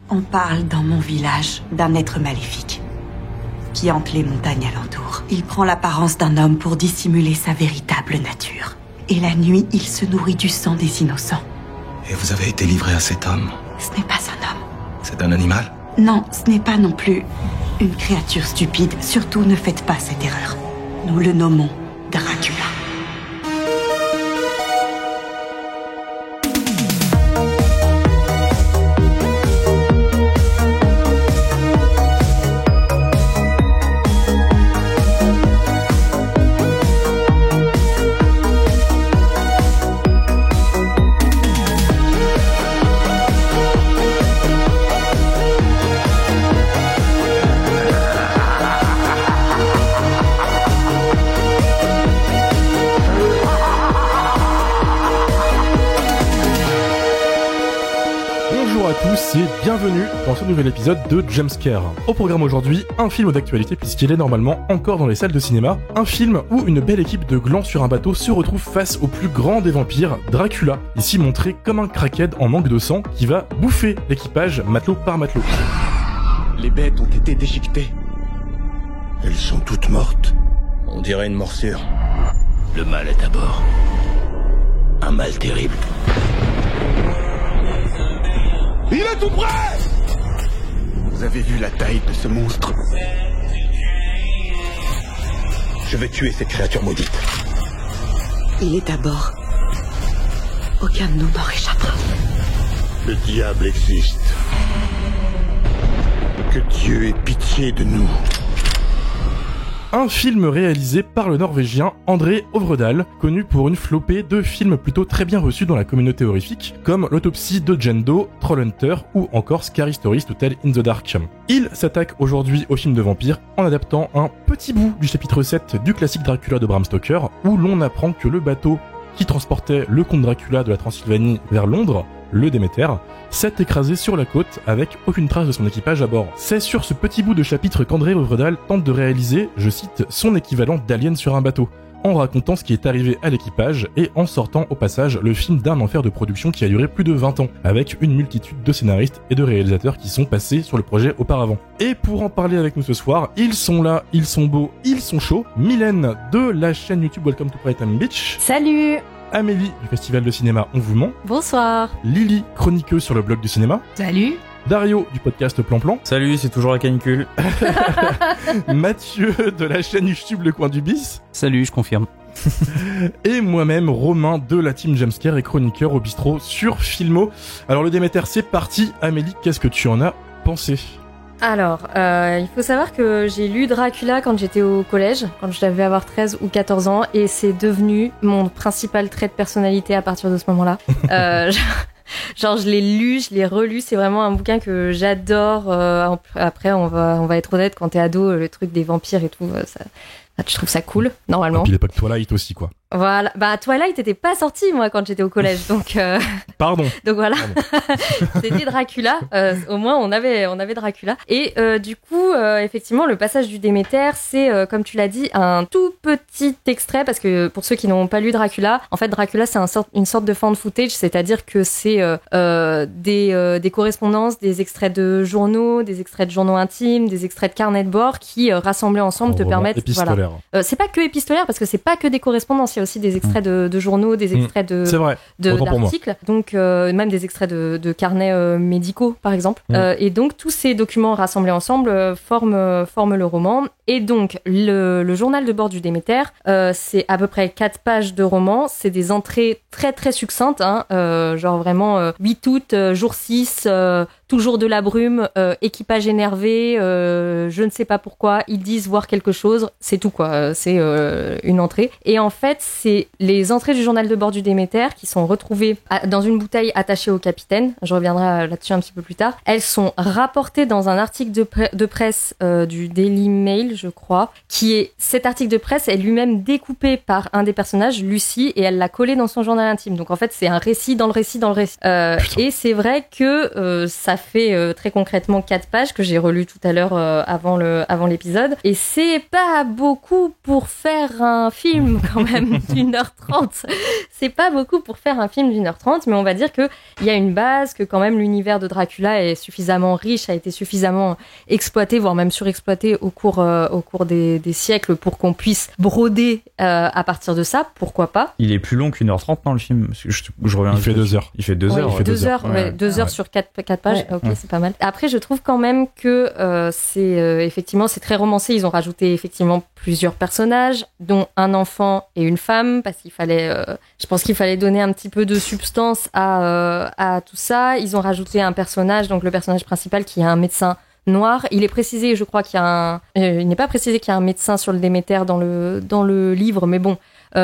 On parle dans mon village d'un être maléfique qui hante les montagnes alentours. Il prend l'apparence d'un homme pour dissimuler sa véritable nature. Et la nuit, il se nourrit du sang des innocents. Et vous avez été livré à cet homme? Ce n'est pas un homme. C'est un animal? Non, ce n'est pas non plus une créature stupide. Surtout, ne faites pas cette erreur. Nous le nommons Dracula. Et bienvenue dans ce nouvel épisode de Jumpscare. Au programme aujourd'hui, un film d'actualité puisqu'il est normalement encore dans les salles de cinéma, un film où une belle équipe de glands sur un bateau se retrouve face au plus grand des vampires, Dracula, ici montré comme un crackhead en manque de sang qui va bouffer l'équipage matelot par matelot. Les bêtes ont été déchiquetées. Elles sont toutes mortes. On dirait une morsure. Le mal est à bord. Un mal terrible. Il est tout près! Vous avez vu la taille de ce monstre? Je vais tuer cette créature maudite. Il est à bord. Aucun de nous n'en échappera. Le diable existe. Que Dieu ait pitié de nous. Un film réalisé par le Norvégien André Øvredal, connu pour une flopée de films plutôt très bien reçus dans la communauté horrifique, comme L'autopsie de Jane Doe, Trollhunter ou encore Scary Stories to Tell in the Dark. Il s'attaque aujourd'hui au film de vampire en adaptant un petit bout du chapitre 7 du classique Dracula de Bram Stoker, où l'on apprend que le bateau qui transportait le comte Dracula de la Transylvanie vers Londres, le Déméter, s'est écrasé sur la côte avec aucune trace de son équipage à bord. C'est sur ce petit bout de chapitre qu'André Øvredal tente de réaliser, je cite, son équivalent d'Alien sur un bateau, en racontant ce qui est arrivé à l'équipage et en sortant au passage le film d'un enfer de production qui a duré plus de 20 ans, avec une multitude de scénaristes et de réalisateurs qui sont passés sur le projet auparavant. Et pour en parler avec nous ce soir, ils sont là, ils sont beaux, ils sont chauds. Mylène de la chaîne YouTube Welcome to Brighton Beach. Salut! Amélie du Festival de Cinéma On Vous Ment. Bonsoir. Lily, chroniqueuse sur le blog du cinéma. Salut. Dario du podcast Plan Plan. Salut, c'est toujours la canicule. Mathieu de la chaîne YouTube Le Coin du Bis. Salut, je confirme. Et moi-même, Romain de la team Jumpscare et chroniqueur au bistrot sur Filmo. Alors le Déméter, c'est parti. Amélie, qu'est-ce que tu en as pensé ? Alors, il faut savoir que j'ai lu Dracula quand j'étais au collège, quand je devais avoir 13 ou 14 ans, et c'est devenu mon principal trait de personnalité à partir de ce moment-là. Genre, je l'ai lu, je l'ai relu, c'est vraiment un bouquin que j'adore. Après, on va être honnête, quand t'es ado, le truc des vampires et tout, je trouve ça cool, normalement. Et puis l'époque Twilight aussi, quoi. Voilà, bah Twilight était pas sorti moi quand j'étais au collège, donc Pardon. Donc voilà, Pardon. C'était Dracula. Au moins on avait Dracula. Et du coup, effectivement, le passage du Déméter, c'est comme tu l'as dit, un tout petit extrait parce que pour ceux qui n'ont pas lu Dracula, en fait Dracula c'est une sorte de fan footage, c'est-à-dire que c'est des correspondances, des extraits de journaux, des extraits de journaux intimes, des extraits de carnets de bord qui rassemblés ensemble te permettent. Épistolaire. Voilà. C'est pas que épistolaire parce que c'est pas que des correspondances. Il y a aussi des extraits de journaux, des extraits d'articles, donc même des extraits de carnets médicaux, par exemple. Et donc, tous ces documents rassemblés ensemble forment le roman. Et donc, le journal de bord du Déméter, c'est à peu près 4 pages de roman. C'est des entrées très, très succinctes, hein, genre vraiment 8 août, jour 6, toujours de la brume, équipage énervé, je ne sais pas pourquoi, ils disent voir quelque chose, c'est tout quoi, c'est une entrée. Et en fait, c'est les entrées du journal de bord du Déméter qui sont retrouvées dans une bouteille attachée au capitaine, je reviendrai là-dessus un petit peu plus tard. Elles sont rapportées dans un article de presse du Daily Mail, je crois, qui est cet article de presse est lui-même découpé par un des personnages, Lucie, et elle l'a collé dans son journal intime. Donc en fait, c'est un récit dans le récit dans le récit. Et c'est vrai que ça fait très concrètement 4 pages que j'ai relu tout à l'heure avant l'épisode. Et c'est pas beaucoup pour faire un film quand même d'1h30. C'est pas beaucoup pour faire un film d'1h30, mais on va dire que il y a une base, que quand même l'univers de Dracula est suffisamment riche, a été suffisamment exploité, voire même surexploité au cours des siècles pour qu'on puisse broder à partir de ça. Pourquoi pas? Il est plus long qu'1h30 dans le film. Je reviens. Il fait 2 heures. Il fait 2 heures. Il fait 2 heures. Ouais, 2 heures sur 4 pages. Ouais. Ok, c'est pas mal. Après, je trouve quand même que effectivement, c'est très romancé. Ils ont rajouté effectivement plusieurs personnages, dont un enfant et une femme, parce qu'il fallait, je pense qu'il fallait donner un petit peu de substance à tout ça. Ils ont rajouté un personnage, donc le personnage principal qui est un médecin noir. Il est précisé, je crois qu'il y a il n'est pas précisé qu'il y a un médecin sur le Déméter dans le livre, mais bon,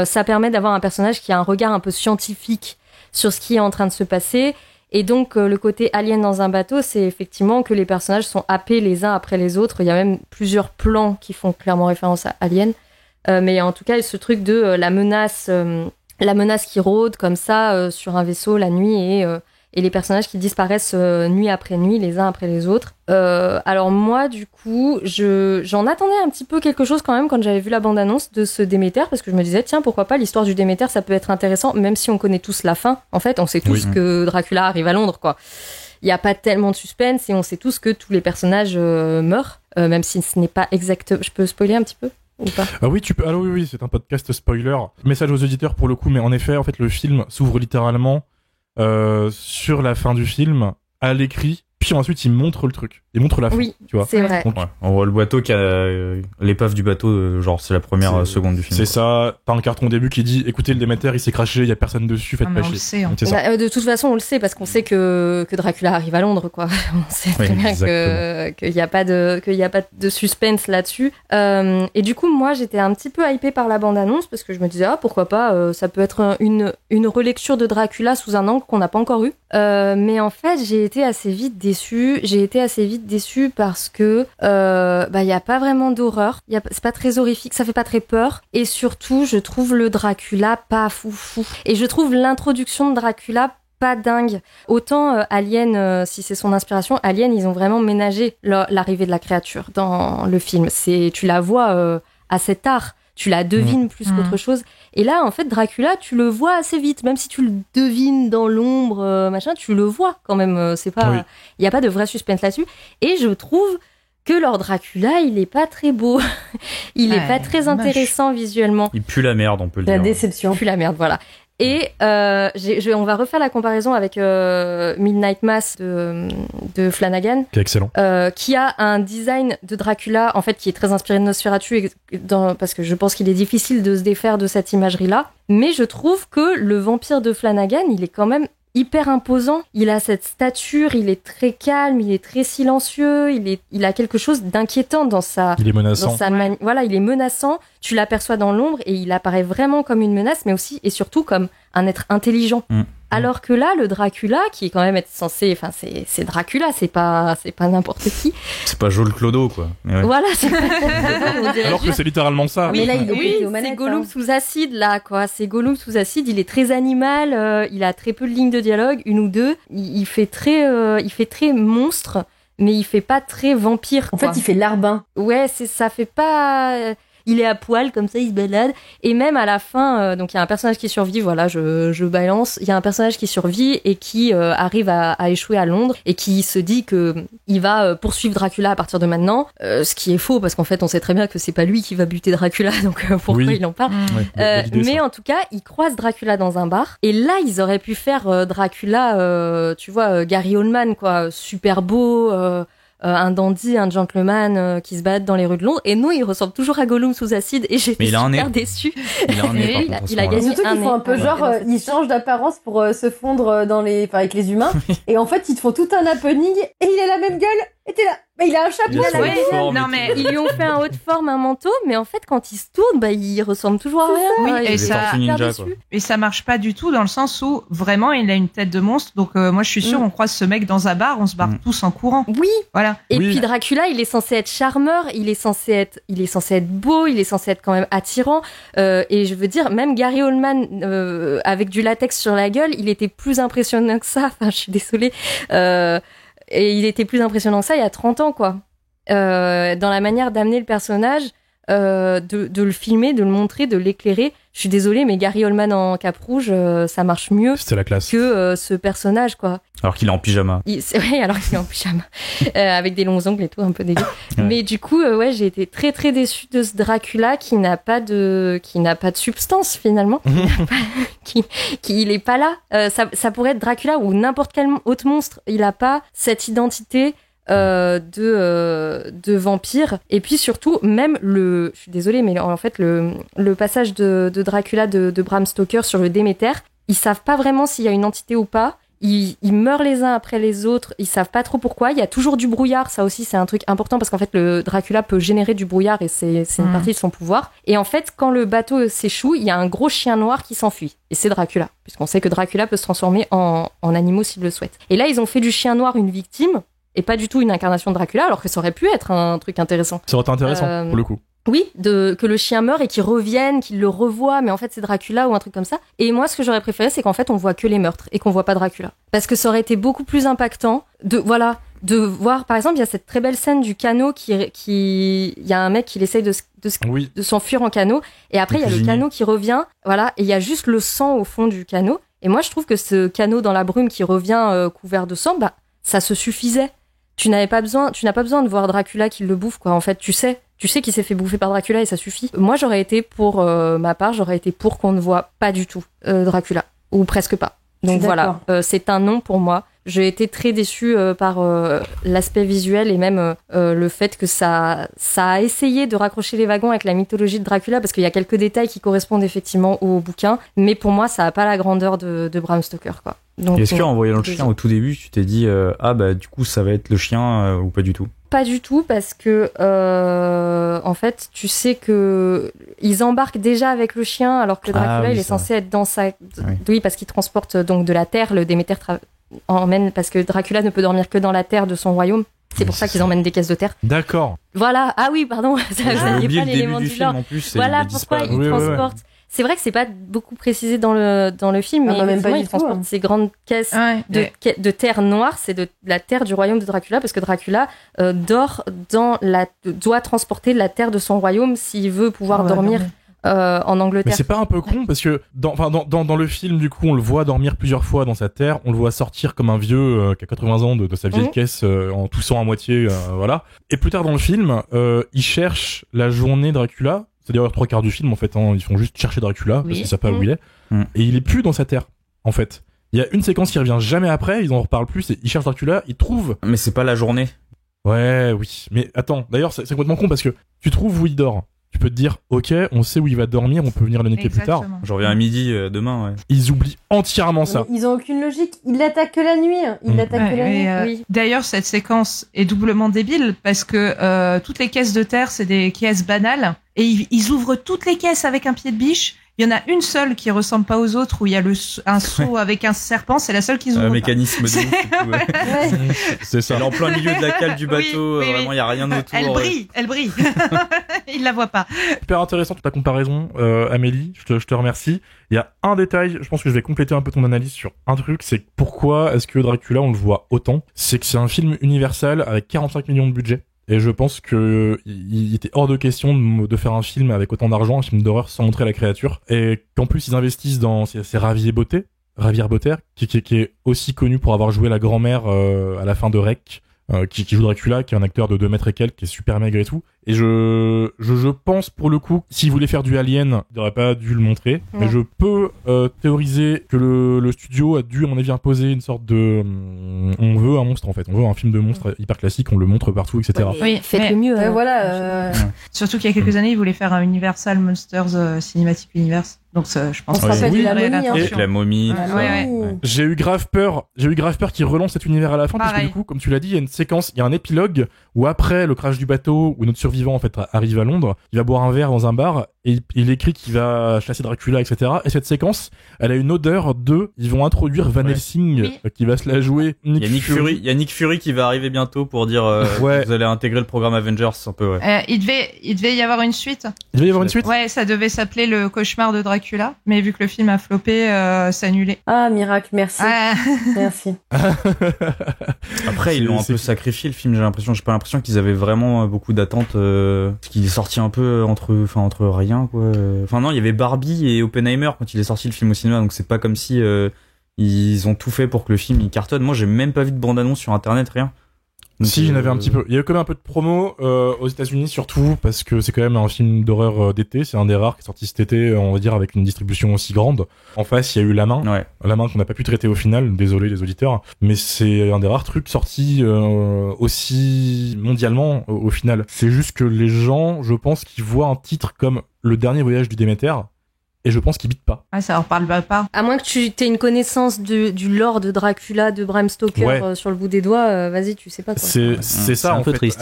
ça permet d'avoir un personnage qui a un regard un peu scientifique sur ce qui est en train de se passer. Et donc, le côté alien dans un bateau, c'est effectivement que les personnages sont happés les uns après les autres. Il y a même plusieurs plans qui font clairement référence à Alien. Mais en tout cas, ce truc de la menace qui rôde comme ça sur un vaisseau la nuit et les personnages qui disparaissent nuit après nuit, les uns après les autres. Alors moi, du coup, j'en attendais un petit peu quelque chose quand même quand j'avais vu la bande-annonce de ce Déméter, parce que je me disais, tiens, pourquoi pas, l'histoire du Déméter, ça peut être intéressant, même si on connaît tous la fin. En fait, on sait tous que Dracula arrive à Londres, quoi. Il n'y a pas tellement de suspense et on sait tous que tous les personnages meurent, même si ce n'est pas exact. Je peux spoiler un petit peu ou pas? Ah oui, tu peux. Ah oui, c'est un podcast spoiler. Message aux auditeurs pour le coup, mais en effet, en fait, le film s'ouvre littéralement sur la fin du film à l'écrit, puis ensuite il montre le truc, il montre la fin, tu vois. C'est vrai. Donc, on voit le bateau qui a l'épave du bateau, genre c'est la première seconde du film. C'est ça. T'as un carton au début qui dit écoutez, le Déméter il s'est craché, il y a personne dessus, faites pas chier. De toute façon on le sait parce qu'on sait que Dracula arrive à Londres, quoi. On sait très bien qu'il y a pas de suspense là-dessus. Et du coup moi j'étais un petit peu hypée par la bande-annonce parce que je me disais pourquoi pas, ça peut être une relecture de Dracula sous un angle qu'on n'a pas encore eu. Mais en fait j'ai été assez vite déçue parce que y a pas vraiment d'horreur, c'est pas très horrifique, ça fait pas très peur, et surtout je trouve le Dracula pas foufou, et je trouve l'introduction de Dracula pas dingue. Autant Alien, si c'est son inspiration, Alien ils ont vraiment ménagé l'arrivée de la créature dans le film, tu la vois assez tard, tu la devines plus qu'autre chose. Et là, en fait, Dracula, tu le vois assez vite. Même si tu le devines dans l'ombre, tu le vois quand même. C'est pas, il y a pas de vrai suspense là-dessus. Et je trouve que leur Dracula, il est pas très beau. Il est pas très intéressant visuellement. Il pue la merde, on peut le dire. La déception. Il pue la merde, voilà. Et on va refaire la comparaison avec Midnight Mass de Flanagan, qui est excellent, qui a un design de Dracula en fait qui est très inspiré de Nosferatu, parce que je pense qu'il est difficile de se défaire de cette imagerie-là. Mais je trouve que le vampire de Flanagan, il est quand même hyper imposant. Il a cette stature, il est très calme, il est très silencieux, il a quelque chose d'inquiétant dans sa... Il est menaçant. Voilà, il est menaçant, tu l'aperçois dans l'ombre et il apparaît vraiment comme une menace, mais aussi et surtout comme un être intelligent. Alors que là, le Dracula, qui est quand même censé... Enfin, c'est Dracula, c'est pas n'importe qui. C'est pas Joel Clodo, quoi. Mais voilà, c'est pas... Alors que c'est littéralement ça. Oui, là, c'est Gollum sous acide, là, quoi. C'est Gollum sous acide, il est très animal, il a très peu de lignes de dialogue, une ou deux. Il fait très monstre, mais il fait pas très vampire, quoi. En fait, il fait larbin. Ouais, ça fait pas... Il est à poil, comme ça, il se balade. Et même à la fin, donc il y a un personnage qui survit, voilà, je balance. Il y a un personnage qui survit et qui arrive à échouer à Londres et qui se dit que il va poursuivre Dracula à partir de maintenant. Ce qui est faux, parce qu'en fait, on sait très bien que c'est pas lui qui va buter Dracula, donc pourquoi il en parle. Mais en tout cas, il croise Dracula dans un bar. Et là, ils auraient pu faire Dracula, tu vois, Gary Oldman, quoi, super beau... un dandy, un gentleman qui se balade dans les rues de Londres. Et non, il ressemble toujours à Gollum sous acide. Et j'étais super déçue. Il a gagné surtout qu'ils font un peu genre, ils changent d'apparence pour se fondre avec les humains. Et en fait, ils te font tout un happening et il a la même gueule. Et t'es là. Bah, il a un chapeau. Non, mais ils lui ont fait un haut de forme, un manteau, mais en fait, quand il se tourne, bah, il ressemble toujours à rien. Oui, et ça marche pas du tout dans le sens où vraiment il a une tête de monstre. Donc moi, je suis sûre, on croise ce mec dans un bar, on se barre tous en courant. Oui. Voilà. Et puis Dracula, il est censé être charmeur, il est censé être beau, il est censé être quand même attirant. Et je veux dire, même Gary Oldman avec du latex sur la gueule, il était plus impressionnant que ça. Enfin, je suis désolée. Et il était plus impressionnant que ça il y a 30 ans, quoi. Dans la manière d'amener le personnage, de le filmer, de le montrer, de l'éclairer. Je suis désolée, mais Gary Oldman en cape rouge, ça marche mieux la classe. Que ce personnage, quoi. Alors qu'il est en pyjama. Oui, alors qu'il est en pyjama. Avec des longs ongles et tout, un peu dégueu. Ouais. Mais du coup, j'ai été très très déçue de ce Dracula qui n'a pas de substance, finalement. Il est pas là. Ça pourrait être Dracula ou n'importe quel autre monstre. Il a pas cette identité de vampire. Et puis surtout, même je suis désolée, mais en fait, le passage de Dracula de Bram Stoker sur le Déméter, ils savent pas vraiment s'il y a une entité ou pas. Ils meurent les uns après les autres, ils savent pas trop pourquoi. Il y a toujours du brouillard, ça aussi c'est un truc important parce qu'en fait le Dracula peut générer du brouillard et c'est une partie de son pouvoir. Et en fait, quand le bateau s'échoue, il y a un gros chien noir qui s'enfuit. Et c'est Dracula, puisqu'on sait que Dracula peut se transformer en animaux s'il le souhaite. Et là, ils ont fait du chien noir une victime et pas du tout une incarnation de Dracula, alors que ça aurait pu être un truc intéressant. Ça aurait été intéressant, pour le coup. Oui, que le chien meure et qu'il revienne, qu'il le revoie, mais en fait c'est Dracula ou un truc comme ça. Et moi, ce que j'aurais préféré, c'est qu'en fait on voit que les meurtres et qu'on voit pas Dracula. Parce que ça aurait été beaucoup plus impactant de voir, par exemple, il y a cette très belle scène du canot il y a un mec qui essaye de s'enfuir en canot, et après il y a le canot qui revient, voilà, et il y a juste le sang au fond du canot. Et moi, je trouve que ce canot dans la brume qui revient couvert de sang, bah, ça se suffisait. Tu n'as pas besoin de voir Dracula qui le bouffe, quoi. En fait, tu sais qu'il s'est fait bouffer par Dracula et ça suffit. Moi, j'aurais été pour ma part, qu'on ne voit pas du tout Dracula, ou presque pas. Donc voilà, c'est un non pour moi. J'ai été très déçue par l'aspect visuel et même le fait que ça a essayé de raccrocher les wagons avec la mythologie de Dracula, parce qu'il y a quelques détails qui correspondent effectivement au bouquin, mais pour moi, ça n'a pas la grandeur de Bram Stoker, quoi. Donc, est-ce qu'en voyant le chien au tout début, tu t'es dit du coup ça va être le chien ou pas du tout? Pas du tout, parce que en fait, tu sais que ils embarquent déjà avec le chien, alors que Dracula il est censé être dans sa oui, parce qu'il transporte donc de la terre, le Déméter emmène, parce que Dracula ne peut dormir que dans la terre de son royaume. C'est pour ça qu'ils emmènent des caisses de terre. D'accord. Voilà. Ah oui, pardon. J'ai oublié pas l'élément du lore. Voilà pourquoi ils transportent. C'est vrai que c'est pas beaucoup précisé dans le film, mais même pas ils transportent ces grandes caisses de terre noire. C'est de la terre du royaume de Dracula, parce que Dracula doit transporter la terre de son royaume s'il veut pouvoir dormir. En Angleterre. Mais c'est pas un peu con, parce que dans le film, du coup, on le voit dormir plusieurs fois dans sa terre, on le voit sortir comme un vieux qui a 80 ans de sa vieille caisse en toussant à moitié, voilà. Et plus tard dans le film, il cherche la journée Dracula, c'est-à-dire 3/4 du film en fait, ils font juste chercher Dracula, parce qu'ils savent pas où il est, et il est plus dans sa terre, en fait. Il y a une séquence qui revient jamais après, ils en reparlent plus, et ils cherchent Dracula, ils trouvent... Mais c'est pas la journée. Ouais, oui. Mais attends, d'ailleurs, c'est complètement con, parce que tu trouves où il dort. Tu peux te dire, ok, on sait où il va dormir, on peut venir le niquer plus tard. Je reviens à midi demain, ouais. Ils oublient entièrement ça. Ils ont aucune logique. Ils l'attaquent que la nuit. Oui. D'ailleurs, cette séquence est doublement débile, parce que toutes les caisses de terre, c'est des caisses banales, et ils ouvrent toutes les caisses avec un pied de biche. Il y en a une seule qui ressemble pas aux autres, où il y a un seau avec un serpent, c'est la seule qu'ils ouvrent. Un mécanisme de ouf. C'est ça. Elle est en plein milieu de la cale du bateau, vraiment il y a rien autour. Elle brille. Il la voit pas. Super intéressant ta comparaison, Amélie, je te remercie. Il y a un détail, je pense que je vais compléter un peu ton analyse sur un truc, c'est pourquoi est-ce que Dracula on le voit autant? C'est que c'est un film Universal avec 45 millions de budget. Et je pense que il était hors de question de faire un film avec autant d'argent, un film d'horreur sans montrer la créature. Et qu'en plus ils investissent dans c'est Javier Botter, qui est aussi connu pour avoir joué la grand-mère à la fin de Rec, qui joue Dracula, qui est un acteur de 2 mètres et quelques, qui est super maigre et tout. Et je pense, pour le coup, s'il voulait faire du Alien, il n'aurait pas dû le montrer. Ouais. Mais je peux théoriser que le studio a dû, à mon avis, imposer une sorte de... on veut un monstre, en fait. On veut un film de monstre hyper classique, on le montre partout, etc. Oui, faites-le mieux. Voilà. Surtout qu'il y a quelques années, ils voulaient faire un Universal Monsters Cinematic Universe. Donc ça, je pense que ça fait la momie, avec la momie. Ouais. J'ai eu grave peur qu'ils relancent cet univers à la fin, parce que du coup, comme tu l'as dit, il y a une séquence, il y a un épilogue où après le crash du bateau, où notre survivant en fait arrive à Londres, il va boire un verre dans un bar et il écrit qu'il va chasser Dracula, etc. Et cette séquence, elle a une odeur ils vont introduire Van Helsing qui va se la jouer. Il y a Nick Fury qui va arriver bientôt pour dire vous allez intégrer le programme Avengers un peu. Il devait y avoir une suite. Il devait y avoir une suite. Ouais, ça devait s'appeler Le Cauchemar de Dracula, mais vu que le film a floppé, c'est annulé. Ah, miracle, merci. Merci. Après, ils l'ont un peu sacrifié le film, j'ai pas l'impression qu'ils avaient vraiment beaucoup d'attentes, parce qu'il est sorti un peu entre rien, quoi. Enfin non, il y avait Barbie et Oppenheimer quand il est sorti le film au cinéma, donc c'est pas comme si ils ont tout fait pour que le film il cartonne. Moi, j'ai même pas vu de bande-annonce sur internet, rien. Donc, si, il y en avait un petit peu. Il y a eu quand même un peu de promo aux États-Unis, surtout parce que c'est quand même un film d'horreur d'été. C'est un des rares qui est sorti cet été, on va dire, avec une distribution aussi grande. En face, il y a eu La Main. Ouais. La Main qu'on n'a pas pu traiter au final. Désolé les auditeurs, mais c'est un des rares trucs sortis aussi mondialement au final. C'est juste que les gens, je pense, qui voient un titre comme Le Dernier Voyage du Déméter. Et je pense qu'ils bitent pas. Ah, ça leur parle pas. À moins que tu aies une connaissance du lore de Dracula, de Bram Stoker sur le bout des doigts, vas-y, tu sais pas quoi. C'est ça, en fait. Triste.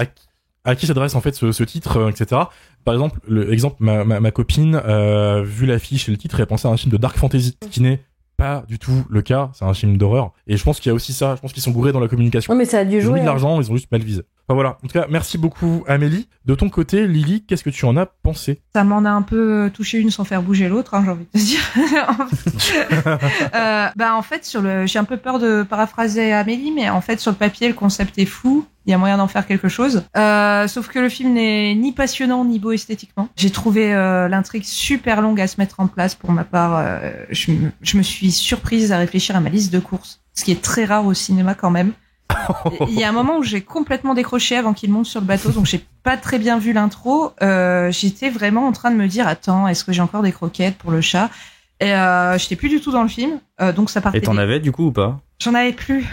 À qui s'adresse en fait ce titre, etc. Par exemple, ma copine, vu l'affiche et le titre, elle pensait à un film de dark fantasy, qui n'est pas du tout le cas. C'est un film d'horreur. Et je pense qu'il y a aussi ça. Je pense qu'ils sont bourrés dans la communication. Ouais, mais ça a dû jouer. Ils ont mis de l'argent, ils ont juste mal visé. Enfin voilà. En tout cas, merci beaucoup Amélie. De ton côté, Lily, qu'est-ce que tu en as pensé? Ça m'en a un peu touché une sans faire bouger l'autre, j'ai envie de te dire. En fait, j'ai un peu peur de paraphraser Amélie, mais en fait, sur le papier, le concept est fou. Il y a moyen d'en faire quelque chose. Sauf que le film n'est ni passionnant ni beau esthétiquement. J'ai trouvé l'intrigue super longue à se mettre en place. Pour ma part, je me suis surprise à réfléchir à ma liste de courses, ce qui est très rare au cinéma quand même. Il y a un moment où j'ai complètement décroché avant qu'il monte sur le bateau, donc j'ai pas très bien vu l'intro. J'étais vraiment en train de me dire, attends, est-ce que j'ai encore des croquettes pour le chat? Et j'étais plus du tout dans le film, donc ça partait. Et t'en avais du coup ou pas? J'en avais plus.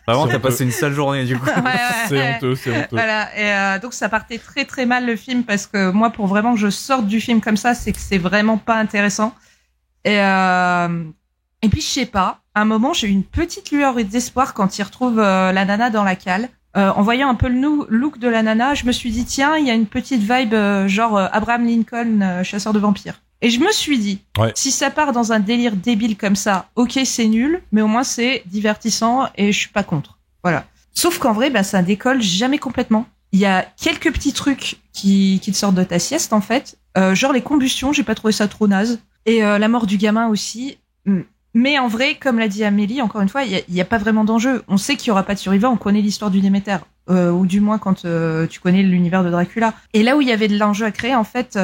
Vraiment, t'as passé une sale journée du coup. C'est honteux. Voilà. Et donc ça partait très très mal le film, parce que moi, pour vraiment que je sorte du film comme ça, c'est que c'est vraiment pas intéressant. Et puis je sais pas, à un moment j'ai eu une petite lueur d'espoir quand il retrouve la nana dans la cale. En voyant un peu le look de la nana, je me suis dit tiens, il y a une petite vibe genre Abraham Lincoln, chasseur de vampires. Et je me suis dit, si ça part dans un délire débile comme ça, ok c'est nul, mais au moins c'est divertissant et je suis pas contre. Voilà. Sauf qu'en vrai, ça décolle jamais complètement. Il y a quelques petits trucs qui te sortent de ta sieste en fait. Genre les combustions, j'ai pas trouvé ça trop naze. Et la mort du gamin aussi. Mais en vrai, comme l'a dit Amélie, encore une fois, il y a pas vraiment d'enjeu. On sait qu'il y aura pas de survivants, on connaît l'histoire du Déméter, ou du moins quand tu connais l'univers de Dracula. Et là où il y avait de l'enjeu à créer, en fait,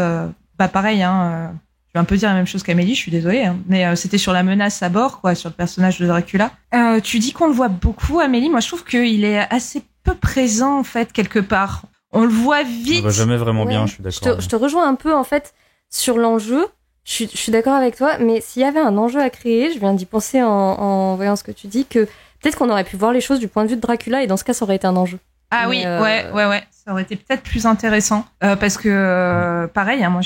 pareil, je vais un peu dire la même chose qu'Amélie, je suis désolée, mais c'était sur la menace à bord, quoi, sur le personnage de Dracula. Tu dis qu'on le voit beaucoup, Amélie. Moi, je trouve qu'il est assez peu présent, en fait, quelque part. On le voit vite. On va jamais vraiment bien, je suis d'accord. Je te rejoins un peu, en fait, sur l'enjeu. Je suis d'accord avec toi, mais s'il y avait un enjeu à créer, je viens d'y penser en voyant ce que tu dis, que peut-être qu'on aurait pu voir les choses du point de vue de Dracula, et dans ce cas, ça aurait été un enjeu. Ah mais ouais. Ça aurait été peut-être plus intéressant, parce que pareil, moi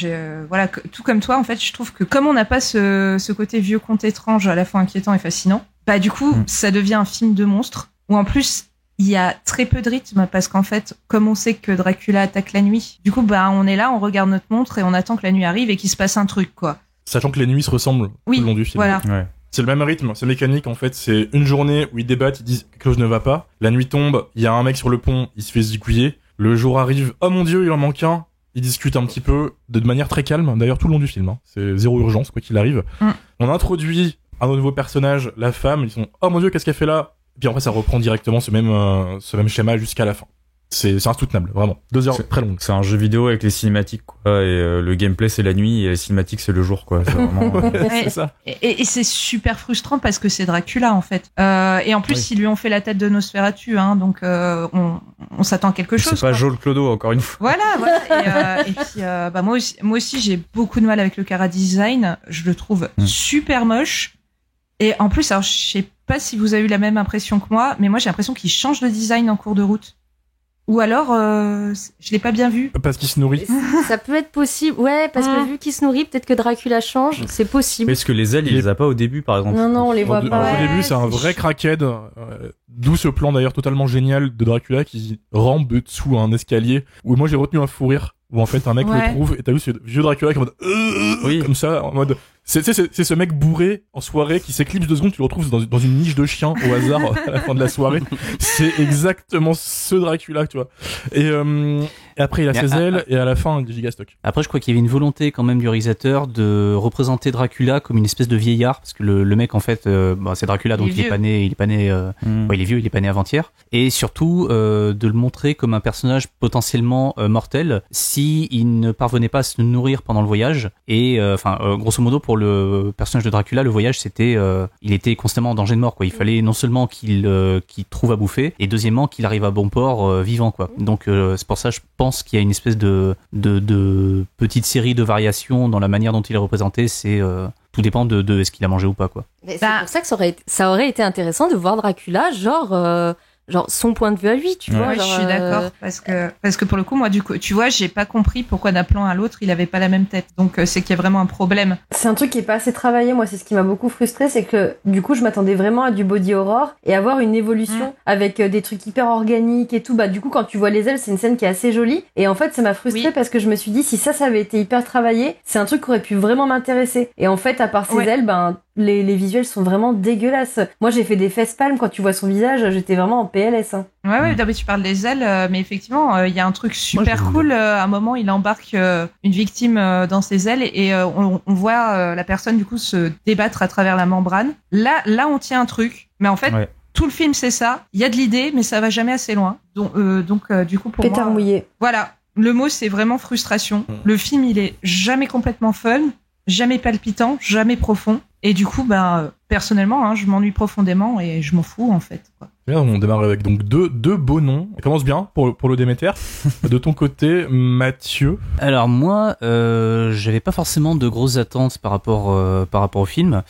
tout comme toi, en fait, je trouve que comme on n'a pas ce côté vieux conte étrange à la fois inquiétant et fascinant, du coup, ça devient un film de monstre où en plus il y a très peu de rythme, parce qu'en fait, comme on sait que Dracula attaque la nuit, du coup, on est là, on regarde notre montre et on attend que la nuit arrive et qu'il se passe un truc, quoi. Sachant que les nuits se ressemblent tout le long du film. Voilà. Ouais. C'est le même rythme, c'est mécanique en fait. C'est une journée où ils débattent, ils disent quelque chose ne va pas. La nuit tombe, il y a un mec sur le pont, il se fait zigouiller. Le jour arrive, oh mon dieu, il en manque un. Ils discutent un petit peu de manière très calme. D'ailleurs, tout le long du film, c'est zéro urgence quoi qu'il arrive. On introduit un nouveau personnage, la femme. Ils sont, oh mon dieu, qu'est-ce qu'elle fait là? Puis en fait, ça reprend directement ce même schéma jusqu'à la fin. C'est insoutenable, vraiment. 2 heures très longues. C'est un jeu vidéo avec les cinématiques, quoi. Et le gameplay, c'est la nuit, et les cinématiques, c'est le jour, quoi. C'est vraiment... c'est ça. Et c'est super frustrant parce que c'est Dracula, en fait. Et en plus, ils lui ont fait la tête de Nosferatu, donc on on s'attend à quelque chose. C'est pas Joel Clodo encore une fois. Voilà. Et puis moi aussi j'ai beaucoup de mal avec le chara design. Je le trouve super moche. Et en plus, alors je sais pas si vous avez eu la même impression que moi, mais moi j'ai l'impression qu'il change de design en cours de route. Ou alors, je l'ai pas bien vu. Parce qu'il se nourrit. Ça peut être possible, ouais, parce que vu qu'il se nourrit, peut-être que Dracula change, c'est possible. Parce que les ailes, il les a pas au début, par exemple. Non, on les voit pas. Au début, c'est un vrai crackhead. D'où ce plan d'ailleurs totalement génial de Dracula qui rampe sous un escalier. Où moi j'ai retenu un fou rire. Où en fait un mec le trouve et t'as vu ce vieux Dracula qui est en mode comme ça, en mode c'est ce mec bourré en soirée qui s'éclipse 2 secondes, tu le retrouves dans une niche de chien au hasard à la fin de la soirée. C'est exactement ce Dracula, tu vois. Et après il a ses ailes et à la fin des gigastock. Après je crois qu'il y avait une volonté quand même du réalisateur de représenter Dracula comme une espèce de vieillard, parce que le mec en fait c'est Dracula, donc il est pas né il est vieux, il est pas né avant-hier, et surtout de le montrer comme un personnage potentiellement mortel si il ne parvenait pas à se nourrir pendant le voyage. Et grosso modo pour le personnage de Dracula, le voyage c'était il était constamment en danger de mort, quoi. Il fallait non seulement qu'il trouve à bouffer, et deuxièmement qu'il arrive à bon port vivant, quoi. Donc c'est pour ça je pense qu'il y a une espèce de petite série de variations dans la manière dont il est représenté. C'est tout dépend de est-ce qu'il a mangé ou pas, quoi. Mais c'est pour ça que ça aurait été intéressant de voir Dracula genre son point de vue à lui, tu vois. Je suis d'accord, parce que pour le coup, moi, du coup, tu vois, j'ai pas compris pourquoi d'un plan à l'autre, il avait pas la même tête. Donc, c'est qu'il y a vraiment un problème. C'est un truc qui est pas assez travaillé, moi, c'est ce qui m'a beaucoup frustré, c'est que, du coup, je m'attendais vraiment à du body horror et avoir une évolution avec des trucs hyper organiques et tout. Bah, du coup, quand tu vois les ailes, c'est une scène qui est assez jolie. Et en fait, ça m'a frustré parce que je me suis dit, si ça avait été hyper travaillé, c'est un truc qui aurait pu vraiment m'intéresser. Et en fait, à part ces ailes, les visuels sont vraiment dégueulasses. Moi, j'ai fait des facepalms quand tu vois son visage, j'étais vraiment en PLS. Hein. Ouais, non, mais tu parles des ailes, mais effectivement, il y a un truc super cool. À un moment, il embarque une victime dans ses ailes et on voit la personne du coup se débattre à travers la membrane. Là, on tient un truc, mais en fait, tout le film c'est ça. Il y a de l'idée, mais ça va jamais assez loin. Donc du coup, pour pétard moi, mouillé. Voilà, le mot c'est vraiment frustration. Le film, il est jamais complètement fun, jamais palpitant, jamais profond. Et du coup, personnellement, je m'ennuie profondément et je m'en fous, en fait, quoi. On démarre avec donc deux beaux noms. Ça commence bien pour le Déméter. De ton côté, Mathieu. Alors moi, j'avais pas forcément de grosses attentes par rapport au film.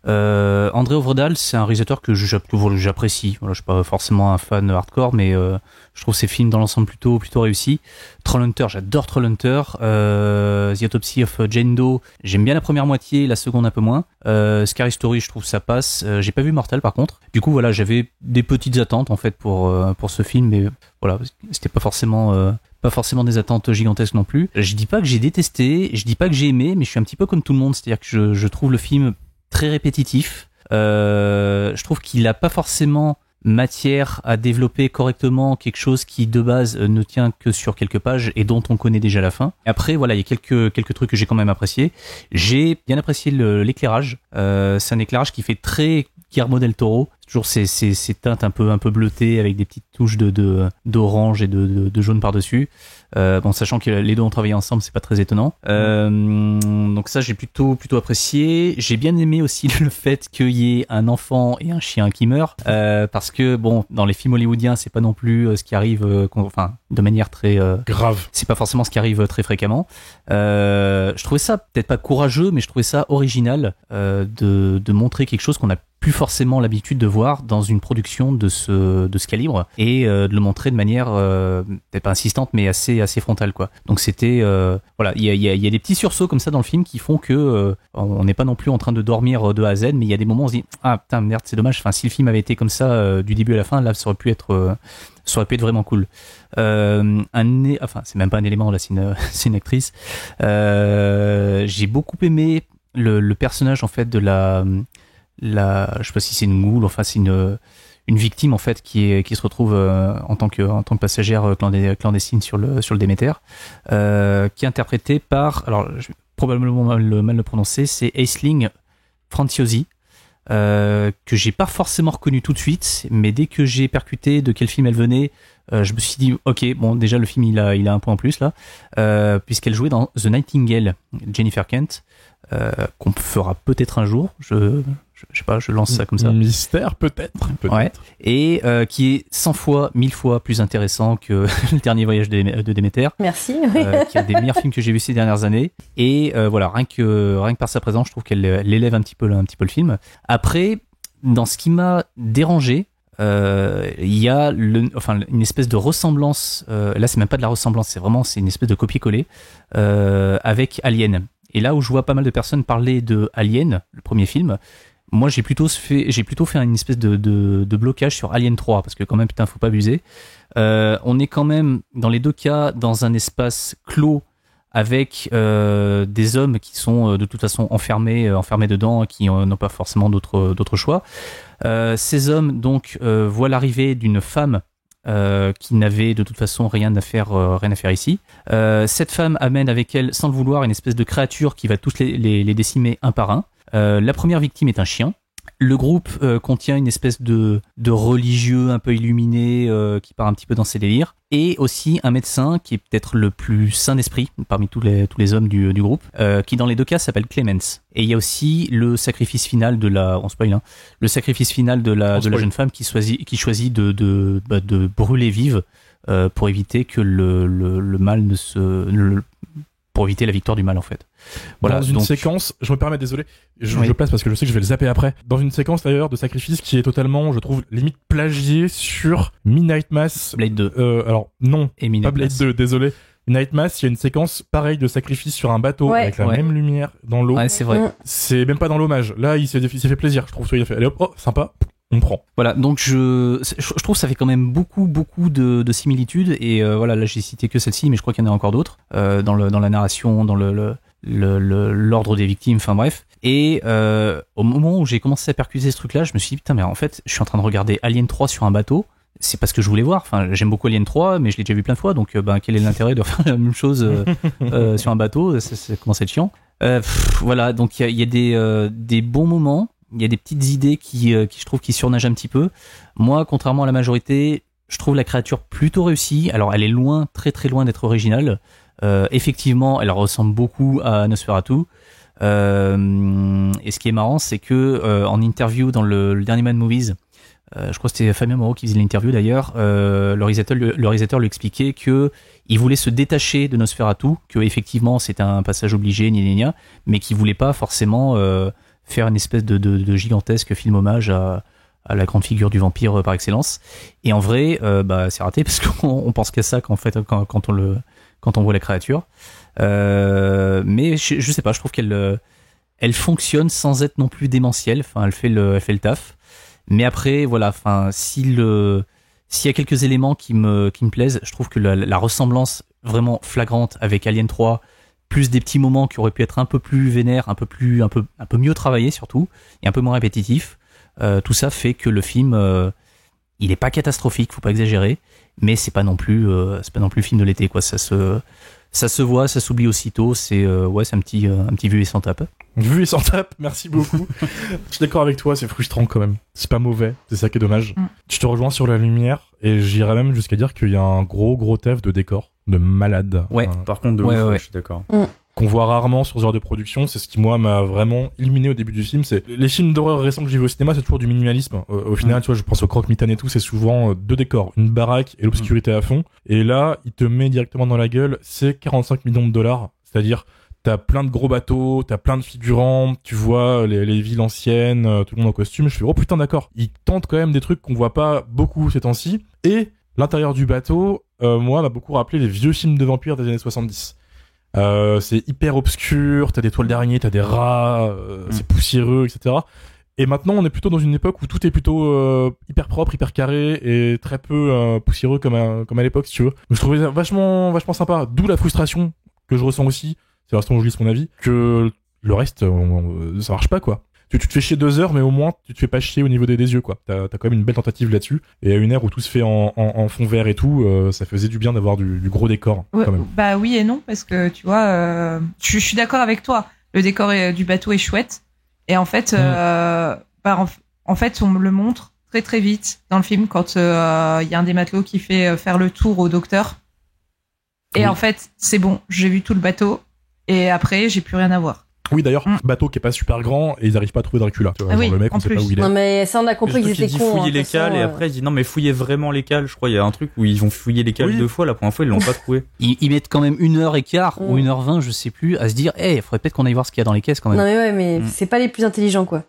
André Øvredal, c'est un réalisateur que j'apprécie. Voilà, je suis pas forcément un fan hardcore, mais je trouve ses films dans l'ensemble plutôt réussis. Trollhunter, j'adore Trollhunter. The Autopsy of Jane Doe, j'aime bien la première moitié, la seconde un peu moins. Scary Story, je trouve ça passe. J'ai pas vu Mortal par contre. Du coup voilà, j'avais des petites attentes en fait pour ce film, mais voilà, c'était pas forcément des attentes gigantesques non plus. Je dis pas que j'ai détesté, je dis pas que j'ai aimé, mais je suis un petit peu comme tout le monde, c'est-à-dire que je trouve le film très répétitif. Je trouve qu'il a pas forcément matière à développer correctement quelque chose qui de base ne tient que sur quelques pages et dont on connaît déjà la fin. Après voilà, il y a quelques trucs que j'ai quand même apprécié. J'ai bien apprécié l'éclairage. C'est un éclairage qui fait très Guillermo del Toro. Toujours ces teintes un peu bleutées avec des petites touches d'orange et de jaune par-dessus. Sachant que les deux ont travaillé ensemble, c'est pas très étonnant. Donc ça, j'ai plutôt apprécié. J'ai bien aimé aussi le fait qu'il y ait un enfant et un chien qui meurent, parce que dans les films hollywoodiens, c'est pas non plus ce qui arrive, de manière très grave. C'est pas forcément ce qui arrive très fréquemment. Je trouvais ça peut-être pas courageux, mais je trouvais ça original de montrer quelque chose qu'on a plus forcément l'habitude de voir dans une production de ce calibre, et de le montrer de manière peut-être pas insistante mais assez frontale, quoi. Donc c'était voilà, il y a des petits sursauts comme ça dans le film qui font que on n'est pas non plus en train de dormir de A à Z, mais il y a des moments où on se dit putain merde, c'est dommage, si le film avait été comme ça du début à la fin, là ça aurait pu être vraiment cool. C'est même pas un élément là, c'est une actrice. J'ai beaucoup aimé le personnage en fait de je sais pas si c'est une goule, c'est une victime en fait qui se retrouve en tant que passagère clandestine sur le Déméter, qui est interprétée par, alors je vais probablement mal le prononcer, c'est Aisling Franciosi, que j'ai pas forcément reconnu tout de suite, mais dès que j'ai percuté de quel film elle venait, je me suis dit ok, bon, déjà le film il a un point en plus là, puisqu'elle jouait dans The Nightingale, Jennifer Kent, qu'on fera peut-être un jour, je Je sais pas, je lance ça comme ça. Mystère, peut-être. Ouais. Et qui est 100 fois, 1000 fois plus intéressant que Le Dernier Voyage de Déméter. Merci. Qui est un des meilleurs films que j'ai vu ces dernières années. Et voilà, rien que par sa présence, je trouve qu'elle élève un petit peu le film. Après, dans ce qui m'a dérangé, il y a une espèce de ressemblance. Là, c'est même pas de la ressemblance, c'est une espèce de copier-coller avec Alien. Et là où je vois pas mal de personnes parler de Alien, le premier film, moi j'ai plutôt fait une espèce de blocage sur Alien 3 parce que quand même putain faut pas abuser. On est quand même dans les deux cas dans un espace clos avec des hommes qui sont de toute façon enfermés dedans, qui n'ont pas forcément d'autres choix. Ces hommes donc voient l'arrivée d'une femme qui n'avait de toute façon rien à faire ici. Cette femme amène avec elle, sans le vouloir, une espèce de créature qui va tous les décimer un par un. La première victime est un chien. Le groupe contient une espèce de religieux un peu illuminé qui part un petit peu dans ses délires, et aussi un médecin qui est peut-être le plus sain d'esprit parmi tous les hommes du groupe, qui dans les deux cas s'appelle Clemens. Et il y a aussi le sacrifice final on spoil, le sacrifice final de la jeune femme qui choisit de brûler vive pour éviter que le mal pour éviter la victoire du mal en fait. Voilà, dans une séquence, je me permets, désolé, je place parce que je sais que je vais le zapper après. Dans une séquence d'ailleurs de sacrifice qui est totalement, je trouve, limite plagiée sur Midnight Mass. Blade 2. Alors non, et pas Blade 2, désolé. Midnight Mass, il y a une séquence pareille de sacrifice sur un bateau avec la même lumière dans l'eau. Ouais, c'est vrai. C'est même pas dans l'hommage. Là, il s'est fait plaisir, je trouve. Il a fait, allez hop, oh, sympa. On prend. Voilà, donc je trouve que ça fait quand même beaucoup de similitudes et voilà, là j'ai cité que celle-ci, mais je crois qu'il y en a encore d'autres dans la narration, dans l'ordre des victimes, enfin bref. Et au moment où j'ai commencé à percuter ce truc-là, je me suis dit putain, mais en fait, je suis en train de regarder Alien 3 sur un bateau. C'est pas ce que je voulais voir. Enfin, j'aime beaucoup Alien 3, mais je l'ai déjà vu plein de fois, donc quel est l'intérêt de faire la même chose sur un bateau? Ça commence à être chiant. Voilà, donc il y a des bons moments. Il y a des petites idées qui je trouve qui surnagent un petit peu. Moi, contrairement à la majorité, je trouve la créature plutôt réussie. Alors, elle est loin, très très loin d'être originale. Effectivement, elle ressemble beaucoup à Nosferatu. Et ce qui est marrant, c'est que en interview dans le dernier Mad Movies, je crois que c'était Fabien Moreau qui faisait l'interview d'ailleurs, le réalisateur lui expliquait que il voulait se détacher de Nosferatu, que effectivement c'était un passage obligé, mais qu'il voulait pas forcément faire une espèce de gigantesque film hommage à la grande figure du vampire par excellence. Et en vrai, c'est raté parce qu'on pense qu'à ça quand on voit la créature. Mais je sais pas, je trouve qu'elle fonctionne sans être non plus démentielle. Enfin, elle fait le taf. Mais après, voilà, enfin, s'il y a quelques éléments qui me plaisent, je trouve que la ressemblance vraiment flagrante avec Alien 3, plus des petits moments qui auraient pu être un peu plus vénères, un peu mieux travaillés surtout, et un peu moins répétitifs. Tout ça fait que le film, il est pas catastrophique, faut pas exagérer, mais c'est pas non plus film de l'été, quoi. Ça se voit, ça s'oublie aussitôt. C'est un petit vu et sans tape. Vu et sans tape, merci beaucoup. Je suis d'accord avec toi, c'est frustrant quand même. C'est pas mauvais, c'est ça qui est dommage. Je te rejoins sur la lumière et j'irais même jusqu'à dire qu'il y a un gros taf de décor, de malade. Ouais, par contre, je suis d'accord. Qu'on voit rarement sur ce genre de production, c'est ce qui moi m'a vraiment illuminé au début du film. C'est les films d'horreur récents que j'ai vu au cinéma, c'est toujours du minimalisme. Au final, tu vois, je pense au Croque-Mitaine et tout, c'est souvent deux décors, une baraque et l'obscurité à fond. Et là, il te met directement dans la gueule, c'est 45 millions de dollars, c'est-à-dire t'as plein de gros bateaux, t'as plein de figurants, tu vois les villes anciennes, tout le monde en costume. Je fais oh putain d'accord. Ils tentent quand même des trucs qu'on voit pas beaucoup ces temps-ci. Et l'intérieur du bateau, moi, m'a beaucoup rappelé les vieux films de vampires des années 70. C'est hyper obscur, t'as des toiles d'araignée, t'as des rats, c'est poussiéreux, etc. Et maintenant, on est plutôt dans une époque où tout est plutôt hyper propre, hyper carré et très peu poussiéreux comme à l'époque, si tu veux. Donc, je trouvais ça vachement sympa. D'où la frustration que je ressens aussi. C'est l'instant où je lis mon avis, que le reste, ça marche pas, quoi. Tu te fais chier 2 heures, mais au moins, tu te fais pas chier au niveau des yeux, quoi. T'as quand même une belle tentative là-dessus. Et à une ère où tout se fait en fond vert et tout, ça faisait du bien d'avoir du gros décor, ouais, quand même. Bah oui et non, parce que, tu vois, je suis d'accord avec toi. Le décor du bateau est chouette. Et en fait, en fait, on me le montre très très vite dans le film quand il y a un des matelots qui fait faire le tour au docteur. Et en fait, c'est bon, j'ai vu tout le bateau. Et après, j'ai plus rien à voir. Oui, d'ailleurs, bateau qui est pas super grand et ils arrivent pas à trouver Dracula. Tu vois, oui, le mec, on sait pas où il est. Non, mais ça, on a compris qu'ils étaient cons. Fouiller les cales et après, il dit non, mais fouillez vraiment les cales. Je crois, il y a un truc où ils vont fouiller les cales 2 fois. La première fois, ils l'ont pas trouvé. Ils mettent quand même 1h15 ou 1h20, je sais plus, à se dire, il faudrait peut-être qu'on aille voir ce qu'il y a dans les caisses quand même. Non, mais ouais, mais c'est pas les plus intelligents, quoi.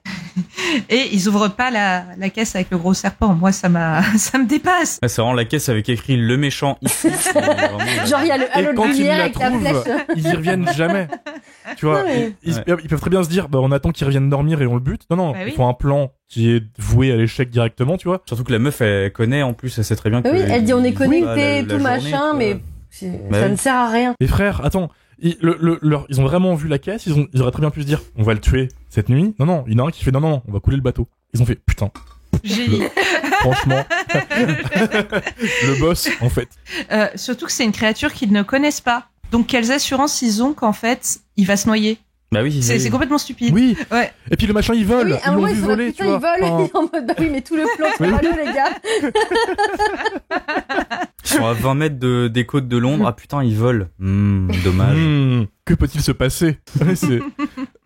Et ils ouvrent pas la caisse avec le gros serpent. Moi, ça me dépasse. C'est vraiment la caisse avec écrit le méchant ici. Genre, il y a le halo de lumière avec la flèche. Ils y reviennent jamais. Tu vois, ils peuvent très bien se dire, on attend qu'ils reviennent dormir et on le bute. Non, ils font un plan qui est voué à l'échec directement, tu vois. Surtout que la meuf, elle connaît, en plus, elle sait très bien que... Oui, elle dit on est connectés, tout machin, mais ça ne sert à rien. Les frères, attends, ils ont vraiment vu la caisse, ils auraient très bien pu se dire, on va le tuer cette nuit. Non, il y en a un qui fait, non, on va couler le bateau. Ils ont fait, putain. Génie. Franchement, le boss, en fait. Surtout que c'est une créature qu'ils ne connaissent pas. Donc, quelles assurances ils ont qu'en fait, il va se noyer? Bah oui, c'est complètement stupide. Oui. Ouais. Et puis le machin, il vole. Oui, ils l'ont vu voler, tu vois. Ils volent. En mode, bah oui, mais tout le plan, c'est pas les gars. Ils sont à 20 mètres des côtes de Londres. Ah putain, ils volent. Dommage. Que peut-il se passer?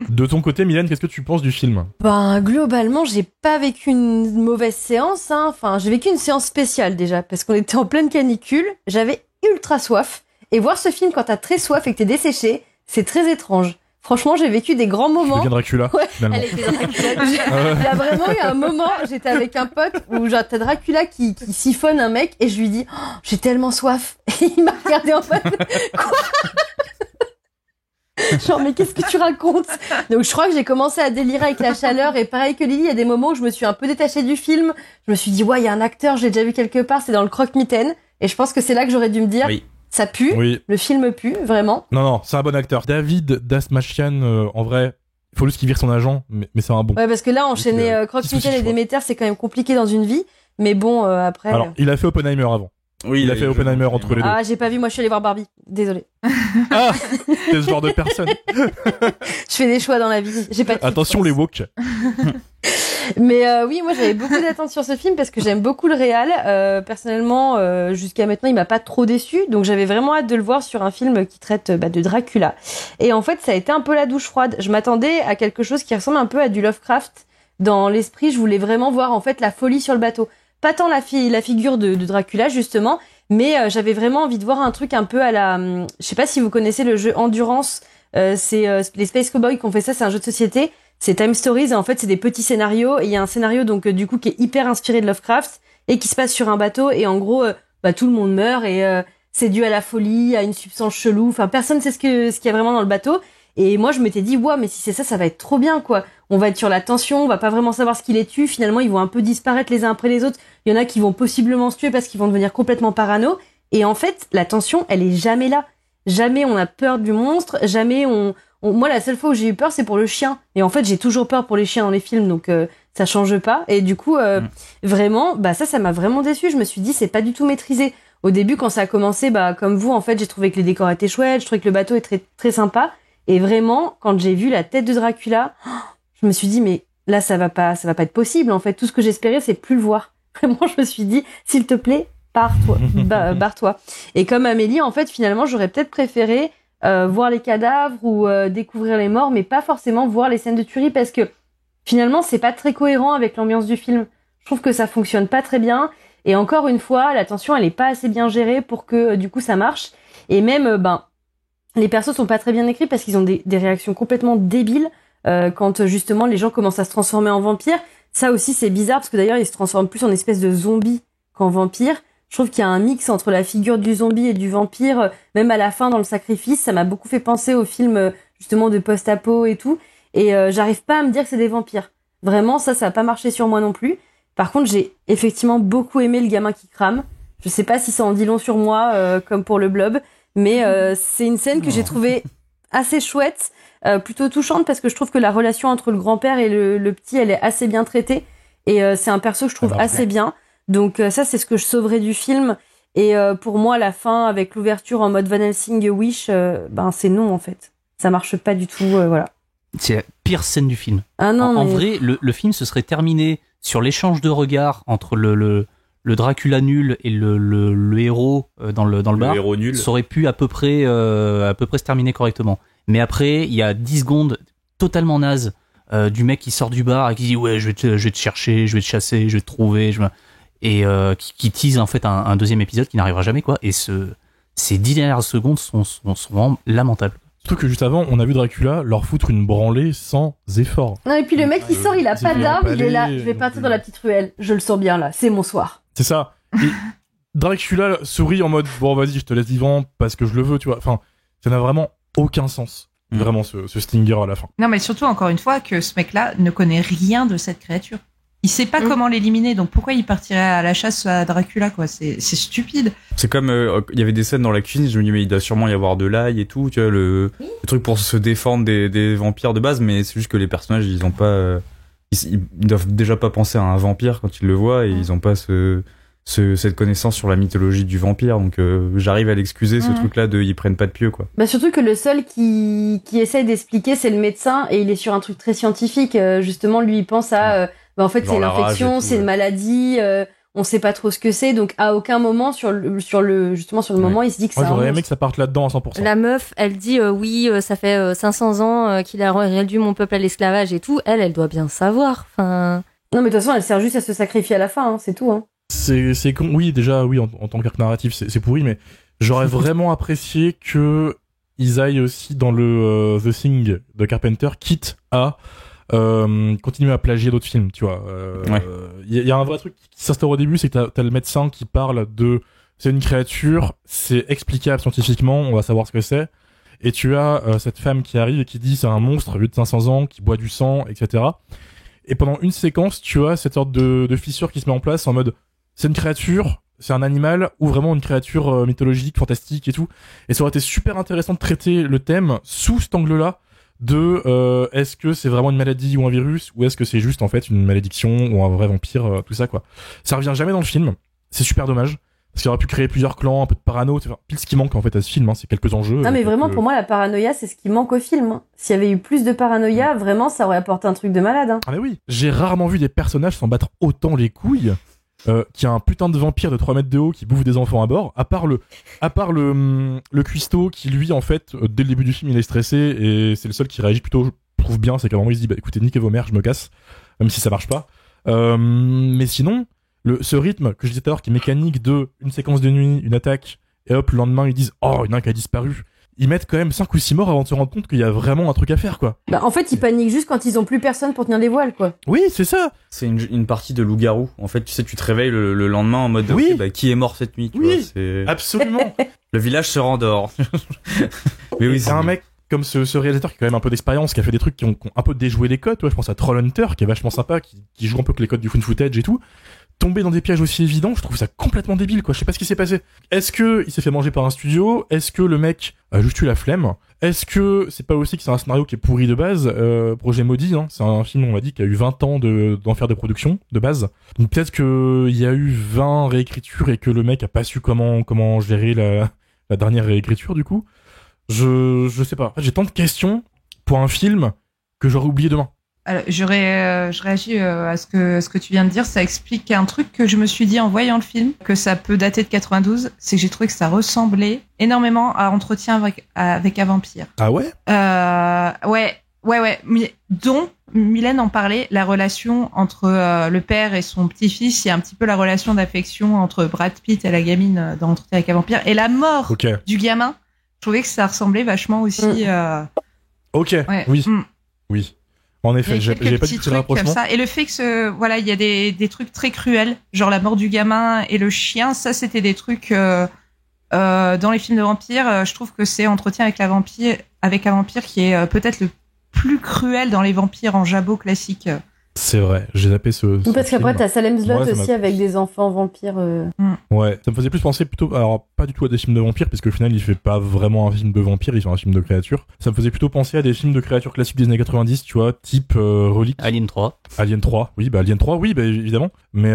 De ton côté, Mylène, qu'est-ce que tu penses du film? Globalement, j'ai pas vécu une mauvaise séance. Enfin, j'ai vécu une séance spéciale déjà, parce qu'on était en pleine canicule. J'avais ultra soif. Et voir ce film quand t'as très soif et que t'es desséché, c'est très étrange. Franchement, j'ai vécu des grands moments. Tu deviens Dracula, finalement. Elle était Dracula. Il y a vraiment eu un moment, j'étais avec un pote où genre t'as Dracula qui siphonne un mec et je lui dis j'ai tellement soif. Et il m'a regardé en mode quoi? Genre mais qu'est-ce que tu racontes? Donc je crois que j'ai commencé à délirer avec la chaleur et pareil que Lily, il y a des moments où je me suis un peu détachée du film. Je me suis dit il y a un acteur, j'ai déjà vu quelque part, c'est dans le Croque-Mitaine et je pense que c'est là que j'aurais dû me dire ça pue, le film pue, vraiment. Non, c'est un bon acteur. David Dastmalchian, en vrai, il faut juste qu'il vire son agent, mais c'est un bon. Ouais, parce que là, enchaîner Croque-Mitaine et Déméter, c'est quand même compliqué dans une vie. Mais bon, après... Alors, il a fait Oppenheimer avant. Oui, il a fait Oppenheimer entre les deux. Ah, j'ai pas vu, moi je suis allée voir Barbie. Désolée. Ah, t'es ce genre de personne. Je fais des choix dans la vie. J'ai pas de attention les woke. Mais oui, moi j'avais beaucoup d'attentes sur ce film parce que j'aime beaucoup le réal. Personnellement, jusqu'à maintenant, il m'a pas trop déçu, donc j'avais vraiment hâte de le voir sur un film qui traite de Dracula. Et en fait, ça a été un peu la douche froide. Je m'attendais à quelque chose qui ressemble un peu à du Lovecraft. Dans l'esprit, je voulais vraiment voir en fait la folie sur le bateau. Pas tant la figure de Dracula justement, mais j'avais vraiment envie de voir un truc un peu à la... je sais pas si vous connaissez le jeu Endurance. C'est les Space Cowboys qui ont fait ça. C'est un jeu de société. C'est Time Stories et en fait c'est des petits scénarios et il y a un scénario donc du coup qui est hyper inspiré de Lovecraft et qui se passe sur un bateau et en gros tout le monde meurt et c'est dû à la folie, à une substance chelou, enfin personne sait ce qu'il y a vraiment dans le bateau et moi je m'étais dit mais si c'est ça, ça va être trop bien quoi. On va être sur la tension, on va pas vraiment savoir ce qui les tue, finalement ils vont un peu disparaître les uns après les autres. Il y en a qui vont possiblement se tuer parce qu'ils vont devenir complètement parano et en fait la tension elle est jamais là. Jamais on a peur du monstre, jamais moi, la seule fois où j'ai eu peur, c'est pour le chien. Et en fait, j'ai toujours peur pour les chiens dans les films, donc ça change pas. Et du coup, vraiment, ça m'a vraiment déçu. Je me suis dit, c'est pas du tout maîtrisé. Au début, quand ça a commencé, comme vous, en fait, j'ai trouvé que les décors étaient chouettes, je trouvais que le bateau est très, très sympa. Et vraiment, quand j'ai vu la tête de Dracula, je me suis dit, mais là, ça va pas être possible. En fait, tout ce que j'espérais, c'est plus le voir. Vraiment, je me suis dit, s'il te plaît, barre-toi. Et comme Amélie, en fait, finalement, j'aurais peut-être préféré voir les cadavres ou découvrir les morts, mais pas forcément voir les scènes de tuerie parce que finalement c'est pas très cohérent avec l'ambiance du film. Je trouve que ça fonctionne pas très bien et encore une fois la tension elle est pas assez bien gérée pour que du coup ça marche et même les persos sont pas très bien écrits parce qu'ils ont des réactions complètement débiles quand justement les gens commencent à se transformer en vampires. Ça aussi c'est bizarre parce que d'ailleurs ils se transforment plus en espèce de zombies qu'en vampires. Je trouve qu'il y a un mix entre la figure du zombie et du vampire, même à la fin dans le sacrifice, ça m'a beaucoup fait penser au film justement de post-apo et tout, et j'arrive pas à me dire que c'est des vampires. Vraiment, ça a pas marché sur moi non plus. Par contre, j'ai effectivement beaucoup aimé le gamin qui crame. Je sais pas si ça en dit long sur moi, comme pour le Blob, mais c'est une scène que j'ai trouvée assez chouette, plutôt touchante, parce que je trouve que la relation entre le grand-père et le petit, elle est assez bien traitée, et c'est un perso que je trouve assez bien. Donc ça, c'est ce que je sauverais du film. Et pour moi, la fin, avec l'ouverture en mode Van Helsing Wish, c'est non, en fait. Ça marche pas du tout, voilà. C'est la pire scène du film. Ah non, en vrai, le film se serait terminé sur l'échange de regards entre le Dracula nul et le héros dans le bar. Héros nul. Ça aurait pu à peu près se terminer correctement. Mais après, il y a 10 secondes totalement naze du mec qui sort du bar et qui dit ouais je vais te chercher, je vais te chasser, je vais te trouver, et qui tease en fait un deuxième épisode qui n'arrivera jamais quoi. Et ces 10 dernières secondes sont vraiment lamentables. Surtout que juste avant, on a vu Dracula leur foutre une branlée sans effort. Non, et puis le mec, il sort, il a pas d'arme, il est là. Je vais partir dans la petite ruelle. Je le sens bien là. C'est mon soir. C'est ça. Et Dracula sourit en mode bon, vas-y, je te laisse vivant parce que je le veux, tu vois. Enfin, ça n'a vraiment aucun sens. Vraiment, ce Stinger à la fin. Non, mais surtout, encore une fois, que ce mec-là ne connaît rien de cette créature. Il sait pas comment l'éliminer, donc pourquoi il partirait à la chasse à Dracula, quoi? C'est stupide. C'est comme, il y avait des scènes dans la cuisine, je me dis, mais il doit sûrement y avoir de l'ail et tout, tu vois, le truc pour se défendre des vampires de base, mais c'est juste que les personnages, ils ont pas, ils doivent déjà pas penser à un vampire quand ils le voient, et ils ont pas cette connaissance sur la mythologie du vampire, donc j'arrive à l'excuser, ce truc-là ils prennent pas de pieux, quoi. Bah surtout que le seul qui essaye d'expliquer, c'est le médecin, et il est sur un truc très scientifique, justement, lui, il pense à... en fait, c'est l'infection, c'est une maladie, on sait pas trop ce que c'est, donc à aucun moment sur le moment, il se dit que c'est un j'aurais aimé que ça parte là-dedans à 100%. La meuf, elle dit oui, ça fait 500 ans qu'il a réduit mon peuple à l'esclavage et tout. Elle doit bien savoir. Enfin. Non, mais de toute façon, elle sert juste à se sacrifier à la fin, c'est tout. Hein. C'est con. Oui, déjà, oui, en tant qu'arc narratif, c'est pourri, mais j'aurais vraiment apprécié que ils aillent aussi dans le The Thing de Carpenter, quitte à continuer à plagier d'autres films, tu vois. Y a un vrai truc qui s'instaure au début, c'est que t'as le médecin qui parle de c'est une créature, c'est explicable scientifiquement, on va savoir ce que c'est, et tu as cette femme qui arrive et qui dit c'est un monstre vieux de 500 ans qui boit du sang, etc. Et pendant une séquence, tu as cette sorte de fissure qui se met en place en mode c'est une créature, c'est un animal, ou vraiment une créature mythologique, fantastique et tout. Et ça aurait été super intéressant de traiter le thème sous cet angle-là de est-ce que c'est vraiment une maladie ou un virus, ou est-ce que c'est juste en fait une malédiction ou un vrai vampire, tout ça quoi. Ça revient jamais dans le film, c'est super dommage parce qu'il aurait pu créer plusieurs clans, un peu de parano, pile ce qui manque en fait à ce film, hein, c'est quelques enjeux. Non mais vraiment pour moi la paranoïa c'est ce qui manque au film. Hein. S'il y avait eu plus de paranoïa, vraiment ça aurait apporté un truc de malade. Hein. Ah mais oui, j'ai rarement vu des personnages s'en battre autant les couilles. Qui a un putain de vampire de 3 mètres de haut qui bouffe des enfants à bord, à part le cuistot qui lui en fait dès le début du film il est stressé et c'est le seul qui réagit plutôt, je trouve bien, c'est qu'à un moment il se dit bah écoutez niquez vos mères, je me casse, même si ça marche pas. Mais sinon ce rythme que je disais tout à l'heure qui est mécanique de une séquence de nuit, une attaque et hop le lendemain ils disent oh il y en a un qui a disparu. Ils mettent quand même 5 ou 6 morts avant de se rendre compte qu'il y a vraiment un truc à faire, quoi. Bah, en fait, ils paniquent juste quand ils ont plus personne pour tenir les voiles, quoi. Oui, c'est ça. C'est une partie de loup-garou. En fait, tu sais, tu te réveilles le lendemain en mode, oui. Okay, bah, qui est mort cette nuit, tu vois, c'est... Absolument. Le village se rendort. Mais oui, c'est un mec comme ce réalisateur qui a quand même un peu d'expérience, qui a fait des trucs qui ont un peu déjoué les codes, ouais, je pense à Trollhunter, qui est vachement sympa, qui joue un peu avec les codes du found footage et tout. Tomber dans des pièges aussi évidents, je trouve ça complètement débile, quoi. Je sais pas ce qui s'est passé. Est-ce que il s'est fait manger par un studio? Est-ce que le mec a juste eu la flemme? Est-ce que c'est pas aussi que c'est un scénario qui est pourri de base? Projet maudit, hein. C'est un film, on m'a dit, qui a eu 20 ans d'enfer de production, de base. Donc peut-être que il y a eu 20 réécritures et que le mec a pas su comment gérer la dernière réécriture, du coup. Je sais pas. En fait, j'ai tant de questions pour un film que j'aurais oublié demain. Alors, je réagis à ce que tu viens de dire. Ça explique un truc que je me suis dit en voyant le film, que ça peut dater de 92. C'est que j'ai trouvé que ça ressemblait énormément à Entretien avec un vampire. Ah ouais? Ouais. Dont Mylène en parlait, la relation entre le père et son petit-fils. Il y a un petit peu la relation d'affection entre Brad Pitt et la gamine dans Entretien avec un vampire. Et la mort du gamin, je trouvais que ça ressemblait vachement aussi. Ok. Ouais. Oui. Oui. En effet, j'ai pas dit que rapprochement. Comme ça. Et le fait que il y a des trucs très cruels, genre la mort du gamin et le chien, ça c'était des trucs dans les films de vampires. Je trouve que c'est Entretien avec un vampire qui est peut-être le plus cruel dans les vampires en jabot classique. C'est vrai, j'ai zappé ce parce qu'après t'as Salem's Lot aussi avec des enfants vampires. Ouais, ça me faisait plus penser plutôt, alors pas du tout à des films de vampires, puisque au final il fait pas vraiment un film de vampires, il fait un film de créatures. Ça me faisait plutôt penser à des films de créatures classiques des années 90, tu vois, type Relic. Alien 3. Alien 3, oui, Alien 3, oui, évidemment. Mais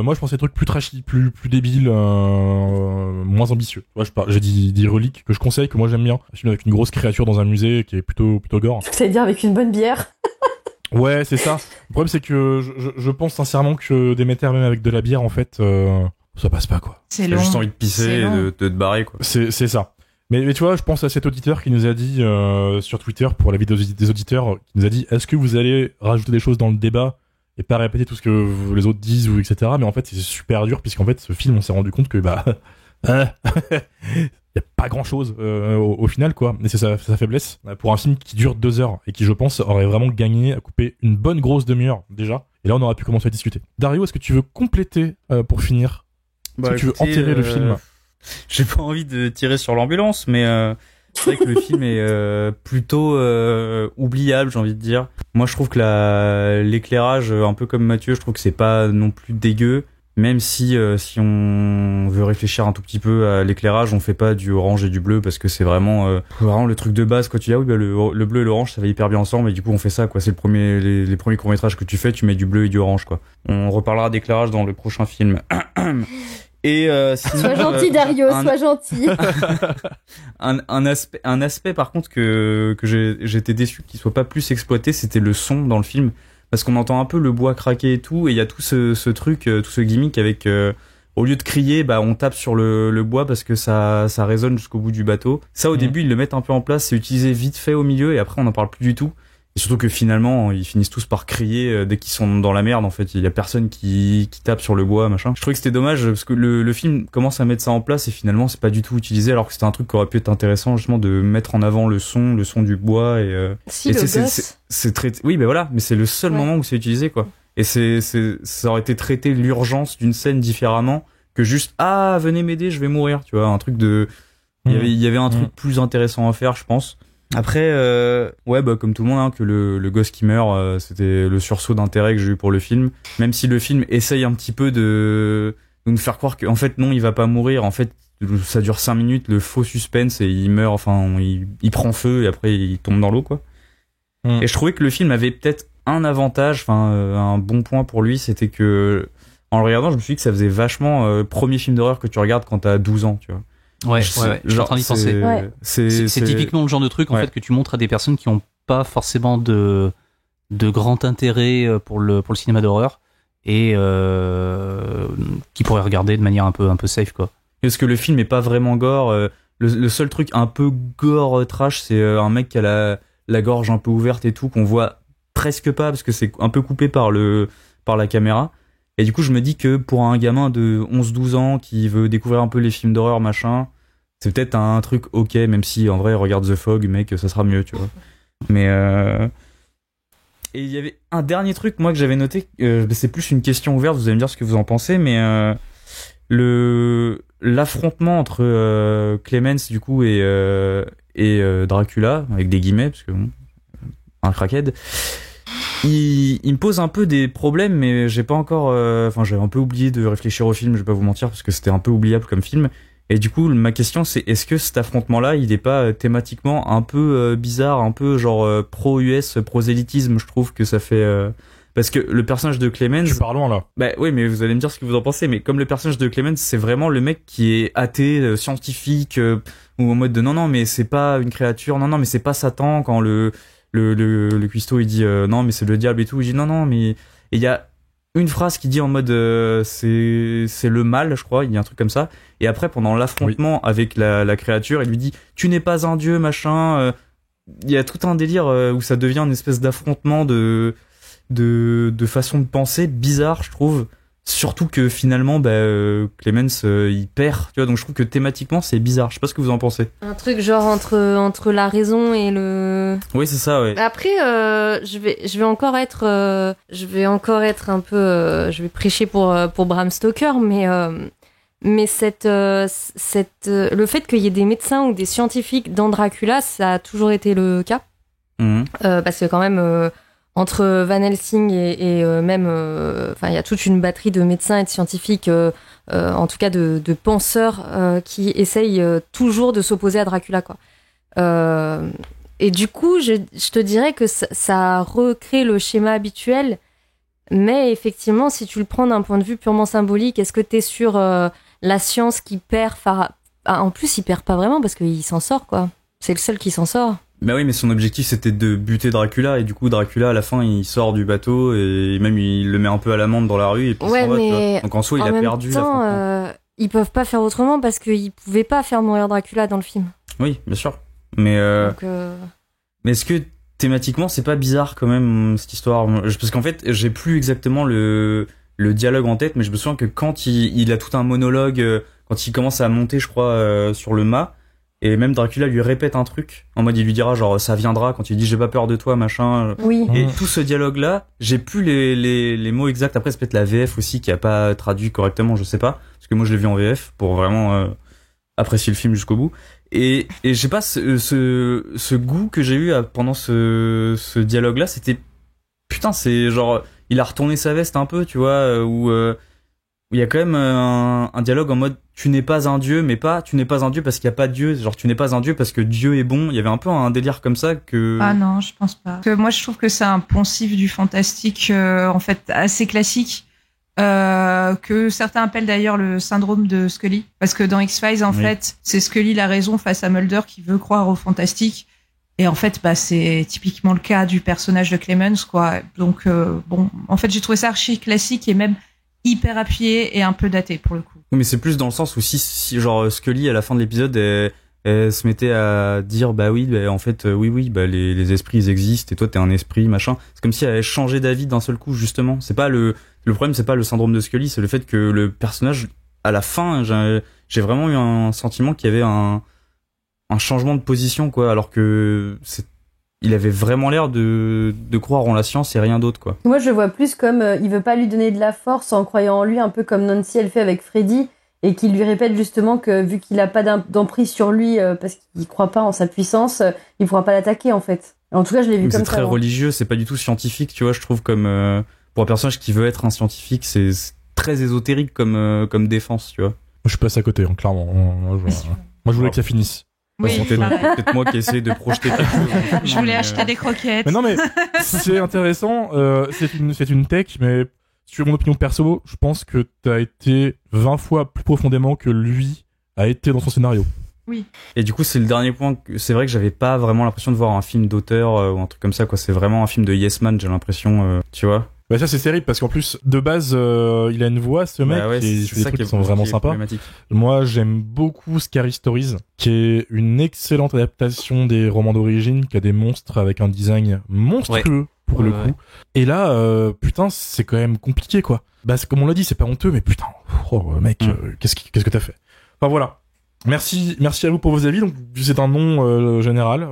moi je pensais des trucs plus trashy, plus débiles, moins ambitieux. Ouais, j'ai dit Relic, que je conseille, que moi j'aime bien. Un film avec une grosse créature dans un musée qui est plutôt gore. Ça veut dire avec une bonne bière. Ouais, c'est ça. Le problème, c'est que je pense sincèrement que Déméter, même avec de la bière, en fait, ça passe pas, quoi. C'est long. T'as juste envie de pisser et de te barrer, quoi. C'est ça. Mais tu vois, je pense à cet auditeur qui nous a dit sur Twitter, pour l'avis des auditeurs, qui nous a dit, est-ce que vous allez rajouter des choses dans le débat et pas répéter tout ce que les autres disent ou etc. Mais en fait, c'est super dur puisqu'en fait, ce film, on s'est rendu compte que il y a pas grand chose au final, quoi. Et c'est sa faiblesse pour un film qui dure 2 heures et qui, je pense, aurait vraiment gagné à couper une bonne grosse demi-heure déjà. Et là, on aurait pu commencer à discuter. Dario, est-ce que tu veux compléter pour finir? Est-ce que tu veux enterrer le film? J'ai pas envie de tirer sur l'ambulance, mais c'est vrai que le film est plutôt oubliable, j'ai envie de dire. Moi, je trouve que l'éclairage, un peu comme Mathieu, je trouve que c'est pas non plus dégueu. Même si on veut réfléchir un tout petit peu à l'éclairage, on fait pas du orange et du bleu parce que c'est vraiment le truc de base. Quand tu dis le bleu et l'orange ça va hyper bien ensemble et du coup on fait ça quoi. C'est les premiers courts-métrages que tu fais, tu mets du bleu et du orange quoi. On reparlera d'éclairage dans le prochain film. Et sinon, sois gentil Dario, sois gentil. un aspect par contre que j'étais déçu qu'il soit pas plus exploité, c'était le son dans le film. Parce qu'on entend un peu le bois craquer et tout, et il y a tout ce truc, tout ce gimmick avec, au lieu de crier, on tape sur le bois parce que ça résonne jusqu'au bout du bateau. Ça, au début, ils le mettent un peu en place, c'est utilisé vite fait au milieu, et après, on n'en parle plus du tout. Et surtout que finalement, ils finissent tous par crier dès qu'ils sont dans la merde, en fait. Il y a personne qui tape sur le bois, machin. Je trouvais que c'était dommage, parce que le film commence à mettre ça en place, et finalement, c'est pas du tout utilisé, alors que c'était un truc qui aurait pu être intéressant, justement, de mettre en avant le son du bois, et c'est très, oui, voilà, mais c'est le seul moment où c'est utilisé, quoi. Et ça aurait été traité l'urgence d'une scène différemment que juste, venez m'aider, je vais mourir, tu vois, un truc de, il y avait un truc plus intéressant à faire, je pense. Après, comme tout le monde, hein, que le gosse qui meurt, c'était le sursaut d'intérêt que j'ai eu pour le film. Même si le film essaye un petit peu de nous faire croire qu'en fait, non, il va pas mourir. En fait, ça dure 5 minutes, le faux suspense, et il meurt, enfin, il prend feu, et après, il tombe dans l'eau, quoi. Et je trouvais que le film avait peut-être un avantage, un bon point pour lui, c'était que, en le regardant, je me suis dit que ça faisait vachement premier film d'horreur que tu regardes quand t'as 12 ans, tu vois. Ouais, je suis en train d'y penser. C'est typiquement le genre de truc en fait que tu montres à des personnes qui ont pas forcément de grand intérêt pour le cinéma d'horreur et qui pourraient regarder de manière un peu safe quoi. Parce que le film est pas vraiment gore. Le seul truc un peu gore trash, c'est un mec qui a la gorge un peu ouverte et tout qu'on voit presque pas parce que c'est un peu coupé par la caméra. Et du coup, je me dis que pour un gamin de 11-12 ans qui veut découvrir un peu les films d'horreur, machin, c'est peut-être un truc ok, même si en vrai, regarde The Fog, mec, ça sera mieux, tu vois. Mais et il y avait un dernier truc, moi, que j'avais noté, c'est plus une question ouverte, vous allez me dire ce que vous en pensez, mais l'affrontement entre Clemens, du coup, et Dracula, avec des guillemets, parce que bon, un crackhead, il me pose un peu des problèmes, mais j'ai pas encore, j'avais un peu oublié de réfléchir au film, je vais pas vous mentir, parce que c'était un peu oubliable comme film. Et du coup, ma question, c'est est-ce que cet affrontement-là, il est pas thématiquement un peu bizarre, un peu genre pro-US, prosélytisme, je trouve que ça fait... Parce que le personnage de Clemens... Tu pars loin, là. Bah oui, mais vous allez me dire ce que vous en pensez, mais comme le personnage de Clemens, c'est vraiment le mec qui est athée, scientifique, ou en mode de non, mais c'est pas une créature, non, mais c'est pas Satan, quand le cuistot il dit non mais c'est le diable et tout, il dit non mais et il y a une phrase qui dit en mode c'est le mal, je crois, il y a un truc comme ça, et après pendant l'affrontement avec la créature, il lui dit tu n'es pas un dieu, machin, il y a tout un délire où ça devient une espèce d'affrontement de façon de penser bizarre, je trouve. Surtout que finalement, Clemens, il perd, tu vois, donc je trouve que thématiquement, c'est bizarre. Je sais pas ce que vous en pensez. Un truc genre entre la raison et le... Oui, c'est ça, ouais. Après, je vais encore être un peu, je vais prêcher pour Bram Stoker, mais le fait qu'il y ait des médecins ou des scientifiques dans Dracula, ça a toujours été le cas. Parce que quand même... entre Van Helsing et même, il y a toute une batterie de médecins et de scientifiques, en tout cas de penseurs, qui essayent toujours de s'opposer à Dracula, quoi. Et du coup, je te dirais que ça recrée le schéma habituel, mais effectivement, si tu le prends d'un point de vue purement symbolique, est-ce que t'es sur la science qui perd en plus, il perd pas vraiment parce qu'il s'en sort, quoi. C'est le seul qui s'en sort. Bah oui, mais son objectif c'était de buter Dracula, et du coup Dracula à la fin il sort du bateau et même il le met un peu à l'amende dans la rue et puis ouais, s'en va, mais tu vois. Donc en soi il a perdu l'affrontement. Ils peuvent pas faire autrement parce qu'ils pouvaient pas faire mourir Dracula dans le film. Oui, bien sûr. Mais est-ce que thématiquement c'est pas bizarre quand même cette histoire? Parce qu'en fait j'ai plus exactement le dialogue en tête, mais je me souviens que quand il a tout un monologue quand il commence à monter, je crois, sur le mât, et même Dracula lui répète un truc en mode il lui dira genre ça viendra, quand il dit j'ai pas peur de toi machin. Oui. Et tout ce dialogue là, j'ai plus les mots exacts. Après c'est peut-être la VF aussi qui a pas traduit correctement, je sais pas, parce que moi je l'ai vu en VF pour vraiment apprécier le film jusqu'au bout. Et je sais pas, ce goût que j'ai eu pendant ce dialogue là, c'était putain, c'est genre il a retourné sa veste un peu, tu vois, où il y a quand même un dialogue en mode tu n'es pas un dieu, mais pas tu n'es pas un dieu parce qu'il n'y a pas de dieu, genre tu n'es pas un dieu parce que Dieu est bon. Il y avait un peu un délire comme ça que... Ah non, je pense pas. Parce que moi je trouve que c'est un poncif du fantastique en fait assez classique, que certains appellent d'ailleurs le syndrome de Scully, parce que dans X-Files en fait c'est Scully la raison face à Mulder qui veut croire au fantastique. Et en fait, c'est typiquement le cas du personnage de Clemens, quoi. Donc, bon, en fait, j'ai trouvé ça archi classique et même hyper appuyé et un peu daté, pour le coup. Oui, mais c'est plus dans le sens où si genre, Scully, à la fin de l'épisode, elle se mettait à dire, bah oui, bah, en fait, oui, bah, les esprits, ils existent, et toi, t'es un esprit, machin. C'est comme si elle avait changé d'avis d'un seul coup, justement. C'est pas le problème, c'est pas le syndrome de Scully, c'est le fait que le personnage, à la fin, j'ai vraiment eu un sentiment qu'il y avait un changement de position, quoi, alors que il avait vraiment l'air de croire en la science et rien d'autre, quoi. Moi, je vois plus comme il veut pas lui donner de la force en croyant en lui, un peu comme Nancy elle fait avec Freddy, et qu'il lui répète justement que vu qu'il a pas d'emprise sur lui parce qu'il croit pas en sa puissance, il pourra pas l'attaquer en fait. En tout cas, je l'ai vu comme ça. C'est très religieux, c'est pas du tout scientifique, tu vois. Je trouve comme pour un personnage qui veut être un scientifique, c'est très ésotérique comme défense, tu vois. Moi, je passe à côté, hein, clairement. Moi, je voulais que ça finisse. Oui, c'est peut-être moi qui essaie de projeter quelque chose. Je voulais acheter des croquettes. Mais non, mais c'est intéressant. C'est une tech, mais sur mon opinion perso, je pense que t'as été 20 fois plus profondément que lui a été dans son scénario. Oui. Et du coup, c'est le dernier point. C'est vrai que j'avais pas vraiment l'impression de voir un film d'auteur ou un truc comme ça, quoi. C'est vraiment un film de Yes Man, j'ai l'impression, tu vois. Bah ça c'est terrible parce qu'en plus de base il a une voix ce mec et c'est des trucs qui sont vraiment sympas. Moi j'aime beaucoup Scary Stories qui est une excellente adaptation des romans d'origine qui a des monstres avec un design monstrueux pour le coup. Et là putain c'est quand même compliqué quoi. Bah c'est, comme on l'a dit c'est pas honteux mais putain mec qu'est-ce que t'as fait. Enfin voilà. Merci à vous pour vos avis. Donc c'est un nom général,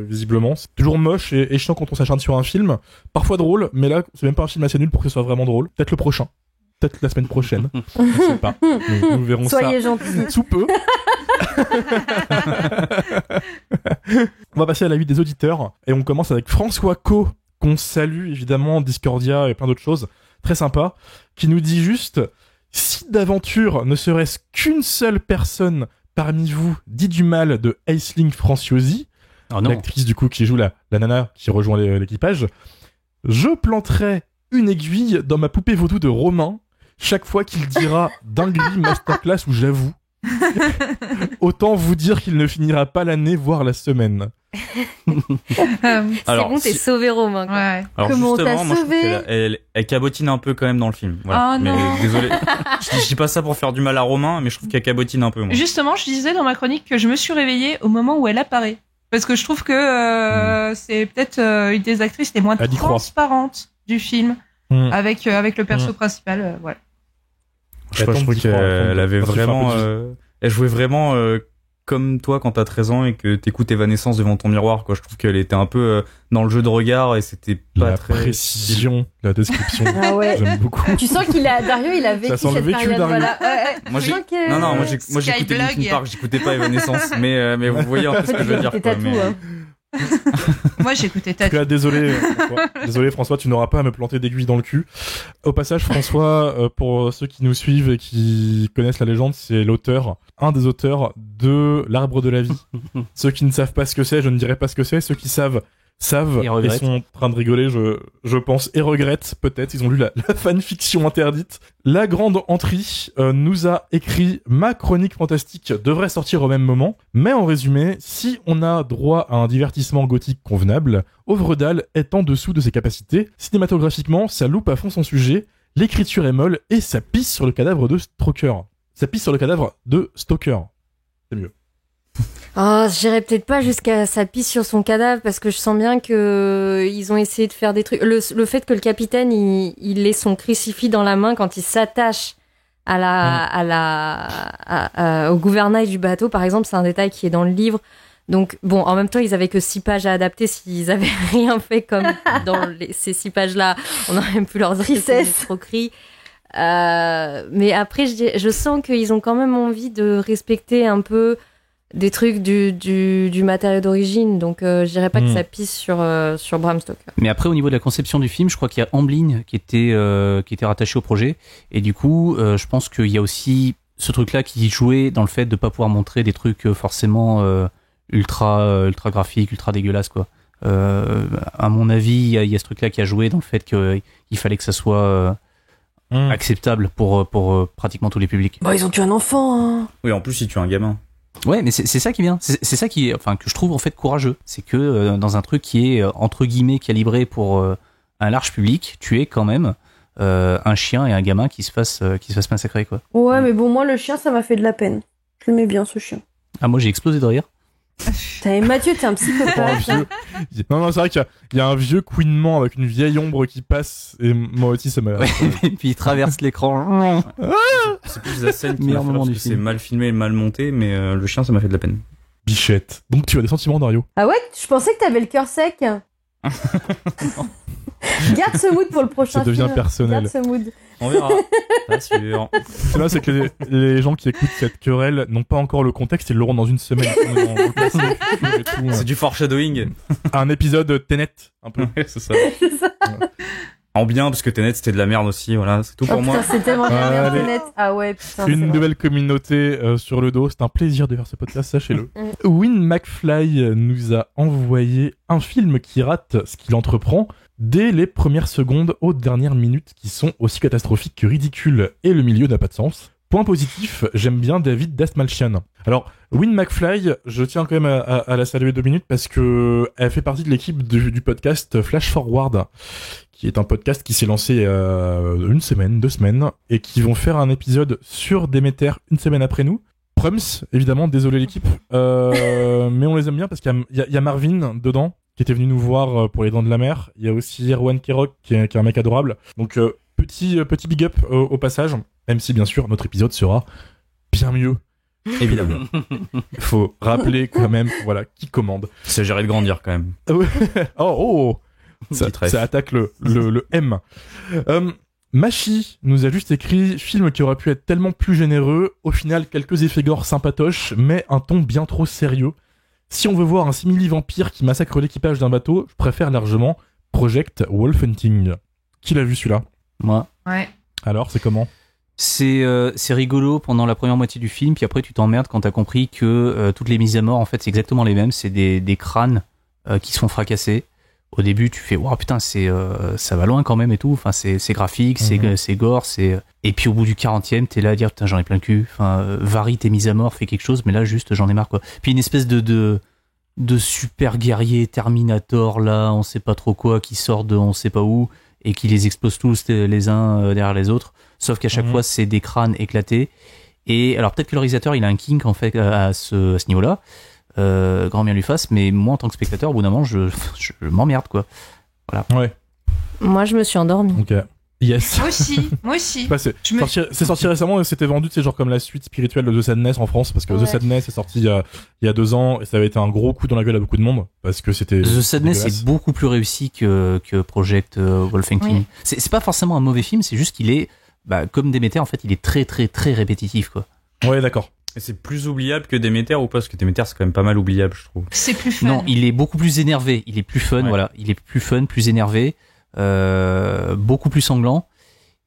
visiblement. C'est toujours moche et chiant quand on s'acharne sur un film. Parfois drôle, mais là c'est même pas un film assez nul pour que ce soit vraiment drôle. Peut-être le prochain, peut-être la semaine prochaine. Je sais pas. Nous verrons Soyez ça. gentils. Sous peu. On va passer à l'avis des auditeurs et on commence avec François Co, qu'on salue évidemment, Discordia et plein d'autres choses. Très sympa, qui nous dit juste: si d'aventure ne serait-ce qu'une seule personne parmi vous dit du mal de Aisling Franciosi, l'actrice du coup qui joue la nana qui rejoint l'équipage, je planterai une aiguille dans ma poupée vaudou de Romain chaque fois qu'il dira dinguerie masterclass ou j'avoue. Autant vous dire qu'il ne finira pas l'année, voire la semaine. C'est bon, t'es sauvé, Romain. Ouais. Alors comment justement, t'as moi, sauvé? je trouve qu'elle cabotine un peu quand même dans le film. Voilà. Oh, mais non. désolé, je dis pas ça pour faire du mal à Romain, mais je trouve qu'elle cabotine un peu. Moi. Justement, je disais dans ma chronique que je me suis réveillée au moment où elle apparaît. Parce que je trouve que c'est peut-être une des actrices les moins transparentes du film avec le perso principal. Voilà. Je trouve qu'elle avait vraiment... elle jouait vraiment comme toi quand t'as 13 ans et que t'écoutes Evanescence devant ton miroir, quoi. Je trouve qu'elle était un peu dans le jeu de regard et c'était pas la très... précision, la description. Ah ouais. J'aime beaucoup. Tu sens Dario, il a vécu Ça sent cette le vécu période. Dario. Voilà. Moi j'écoutais Linkin Park, j'écoutais pas Evanescence, mais vous voyez un peu ce que je veux dire. Quoi, mais... Moi j'écoutais Tattoo. Désolé François, tu n'auras pas à me planter d'aiguille dans le cul. Au passage, François, pour ceux qui nous suivent et qui connaissent la légende, c'est un des auteurs de L'Arbre de la Vie. Ceux qui ne savent pas ce que c'est, je ne dirai pas ce que c'est. Ceux qui savent et sont en train de rigoler, je pense, et regrettent peut-être. Ils ont lu la fanfiction interdite. La Grande Entrée nous a écrit: ma chronique fantastique devrait sortir au même moment, mais en résumé, si on a droit à un divertissement gothique convenable, Ovredal est en dessous de ses capacités. Cinématographiquement, ça loupe à fond son sujet, l'écriture est molle et ça pisse sur le cadavre de Stoker. C'est mieux. Oh, j'irais peut-être pas jusqu'à sa pisse sur son cadavre parce que je sens bien que ils ont essayé de faire des trucs. Le fait que le capitaine il ait son crucifix dans la main quand il s'attache au gouvernail du bateau, par exemple, c'est un détail qui est dans le livre. Donc bon, en même temps, ils avaient que 6 pages à adapter. S'ils avaient rien fait comme dans ces 6 pages-là, on aurait pu leur dire que c'est une escroquerie. Mais après, je sens qu'ils ont quand même envie de respecter un peu des trucs du matériau d'origine, donc je dirais pas que ça pisse sur Bram Stoker. Mais après, au niveau de la conception du film, je crois qu'il y a Amblin qui était rattaché au projet, et du coup, je pense qu'il y a aussi ce truc-là qui jouait dans le fait de pas pouvoir montrer des trucs forcément ultra graphiques, ultra dégueulasses, quoi. À mon avis, il y a ce truc-là qui a joué dans le fait qu'il fallait que ça soit acceptable pour pratiquement tous les publics. Bah, ils ont tué un enfant, hein. Oui, en plus, ils tuent un gamin. Ouais, mais c'est ça qui vient. C'est ça qui est, enfin, que je trouve en fait courageux. C'est que dans un truc qui est entre guillemets calibré pour un large public, tu es quand même un chien et un gamin qui se fasse massacrer, quoi. Ouais, mais bon, moi le chien, ça m'a fait de la peine. Je l'aimais bien, ce chien. Ah, moi j'ai explosé de rire. Mathieu, t'es un psychopathe. Non, c'est vrai qu'il y a un vieux couinement avec une vieille ombre qui passe, et moi aussi ça m'a... Ouais, et puis il traverse l'écran. C'est plus la scène qui m'a fait parce que c'est mal filmé et mal monté, mais le chien, ça m'a fait de la peine. Bichette. Donc tu as des sentiments, Dario? Ah ouais, je pensais que t'avais le cœur sec. Garde ce mood pour le prochain film. Ça devient film. personnel. Garde ce mood. On verra. Pas sûr. Là, c'est que les gens qui écoutent cette querelle n'ont pas encore le contexte, ils l'auront dans une semaine. C'est du foreshadowing. Un épisode Tenet, un peu. Ouais, c'est ça. En bien, parce que Tenet c'était de la merde aussi, voilà, c'est tout pour moi. C'est tellement de la merde, Tenet. Ah ouais, putain. Une nouvelle communauté sur le dos, c'est un plaisir de faire ce podcast, sachez-le. Win McFly nous a envoyé un film qui rate ce qu'il entreprend dès les premières secondes aux dernières minutes, qui sont aussi catastrophiques que ridicules, et le milieu n'a pas de sens. Point positif, j'aime bien David Dastmalchian. Alors, Win McFly, je tiens quand même à la saluer 2 minutes parce que elle fait partie de l'équipe du podcast Flash Forward, qui est un podcast qui s'est lancé 1 semaine, 2 semaines, et qui vont faire un épisode sur Déméter 1 semaine après nous. Prums, évidemment, désolé l'équipe, mais on les aime bien parce qu'il y a Marvin dedans, qui était venu nous voir pour les Dents de la Mer. Il y a aussi Erwan Kirok, qui est un mec adorable. Donc, petit big up au passage, même si bien sûr notre épisode sera bien mieux. Évidemment. Il faut rappeler quand même, voilà, qui commande. Il s'agirait de grandir quand même. Oh ça attaque le M. Machi nous a juste écrit film qui aurait pu être tellement plus généreux, au final quelques effets gore sympatoches, mais un ton bien trop sérieux. Si on veut voir un simili-vampire qui massacre l'équipage d'un bateau, je préfère largement Project Wolf Hunting. Qui l'a vu celui-là? Moi. Ouais. Alors, c'est comment? C'est rigolo pendant la première moitié du film, puis après tu t'emmerdes quand t'as compris que toutes les mises à mort, en fait, c'est exactement les mêmes. C'est des crânes qui se font fracasser. Au début, tu fais wow, putain, ça va loin quand même et tout. Enfin, c'est graphique, c'est gore, et puis au bout du 40e, t'es là à dire putain, j'en ai plein le cul. Enfin, varie tes mises à mort, fais quelque chose, mais là juste j'en ai marre, quoi. Puis une espèce de super guerrier Terminator là, on sait pas trop quoi, qui sort de on sait pas où et qui les explose tous les uns derrière les autres. Sauf qu'à chaque fois, c'est des crânes éclatés. Et alors peut-être que le réalisateur, il a un kink en fait à ce niveau-là. Grand bien lui fasse, mais moi en tant que spectateur, au bout d'un moment, je m'emmerde, quoi. Voilà. Ouais. Moi, je me suis endormi. Ok. Yes. Moi aussi. Bah, c'est sorti récemment et c'était vendu, c'est genre comme la suite spirituelle de The Sadness en France, parce que The Sadness est sorti il y a 2 ans et ça avait été un gros coup dans la gueule à beaucoup de monde parce que c'était. The Sadness est beaucoup plus réussi que Project Wolf Hunting. Oui. C'est pas forcément un mauvais film, c'est juste qu'il est, comme Déméter, en fait, il est très très très répétitif, quoi. Ouais, d'accord. Et c'est plus oubliable que Déméter ou pas? Parce que Déméter, c'est quand même pas mal oubliable, je trouve. C'est plus fun. Non, il est beaucoup plus énervé. Il est plus fun, voilà. Il est plus fun, plus énervé, beaucoup plus sanglant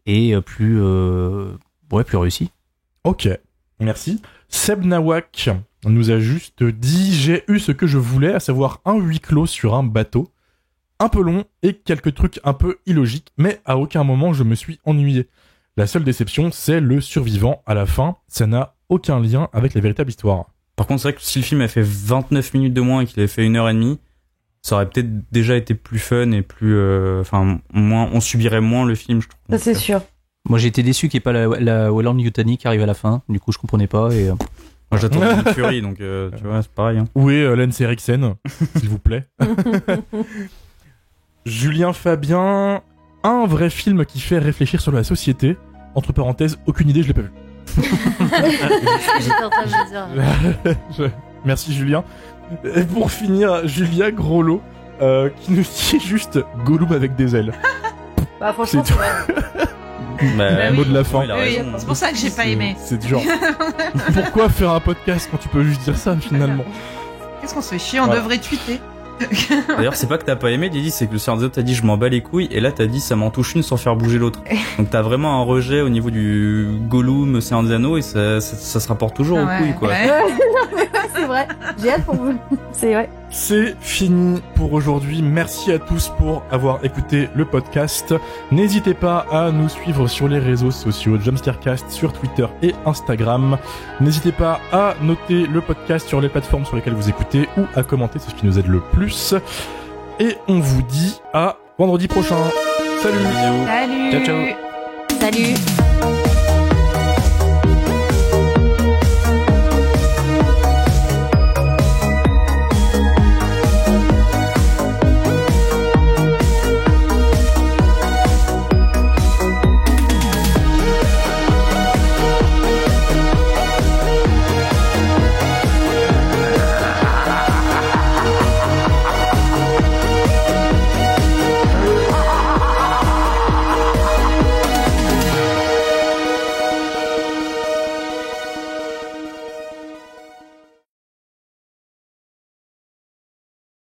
et plus réussi. Ok, merci. Seb Nawak nous a juste dit: j'ai eu ce que je voulais, à savoir un huis clos sur un bateau. Un peu long et quelques trucs un peu illogiques, mais à aucun moment je me suis ennuyé. La seule déception, c'est le survivant à la fin. Ça n'a aucun lien avec la véritable histoire. Par contre, c'est vrai que si le film a fait 29 minutes de moins et qu'il avait fait 1h30, ça aurait peut-être déjà été plus fun et plus... moins, on subirait moins le film, je trouve. Ça, c'est sûr. Moi, j'ai été déçu qu'il n'y ait pas la Weyland Yutani qui arrive à la fin. Du coup, je comprenais pas et... Moi, j'attends Nick Fury, donc tu vois, c'est pareil. Hein. Où est Lance Eriksen, s'il vous plaît? Julien Fabien, un vrai film qui fait réfléchir sur la société. Entre parenthèses, aucune idée, je l'ai pas vu. J'étais en train de me dire. Merci Julien. Et pour finir, Julia Groslo, qui nous dit juste Gollum avec des ailes. Bah franchement, c'est tout. Bah, mot de la fin. Oui, c'est pour ça que j'ai pas aimé. C'est genre. Pourquoi faire un podcast quand tu peux juste dire ça finalement? Qu'est-ce qu'on se fait chier, on devrait tweeter. D'ailleurs, c'est pas que t'as pas aimé, Didi, c'est que le Seigneur des Anneaux t'as dit je m'en bats les couilles, et là t'as dit ça m'en touche une sans faire bouger l'autre. Donc t'as vraiment un rejet au niveau du Gollum, Seigneur des Anneaux, et ça se rapporte toujours aux couilles, quoi. Ouais. C'est vrai, j'ai hâte pour vous. C'est vrai. C'est fini pour aujourd'hui. Merci à tous pour avoir écouté le podcast. N'hésitez pas à nous suivre sur les réseaux sociaux, Jumpscarecast sur Twitter et Instagram. N'hésitez pas à noter le podcast sur les plateformes sur lesquelles vous écoutez ou à commenter, c'est ce qui nous aide le plus. Et on vous dit à vendredi prochain. Salut. Salut. Ciao, ciao. Salut.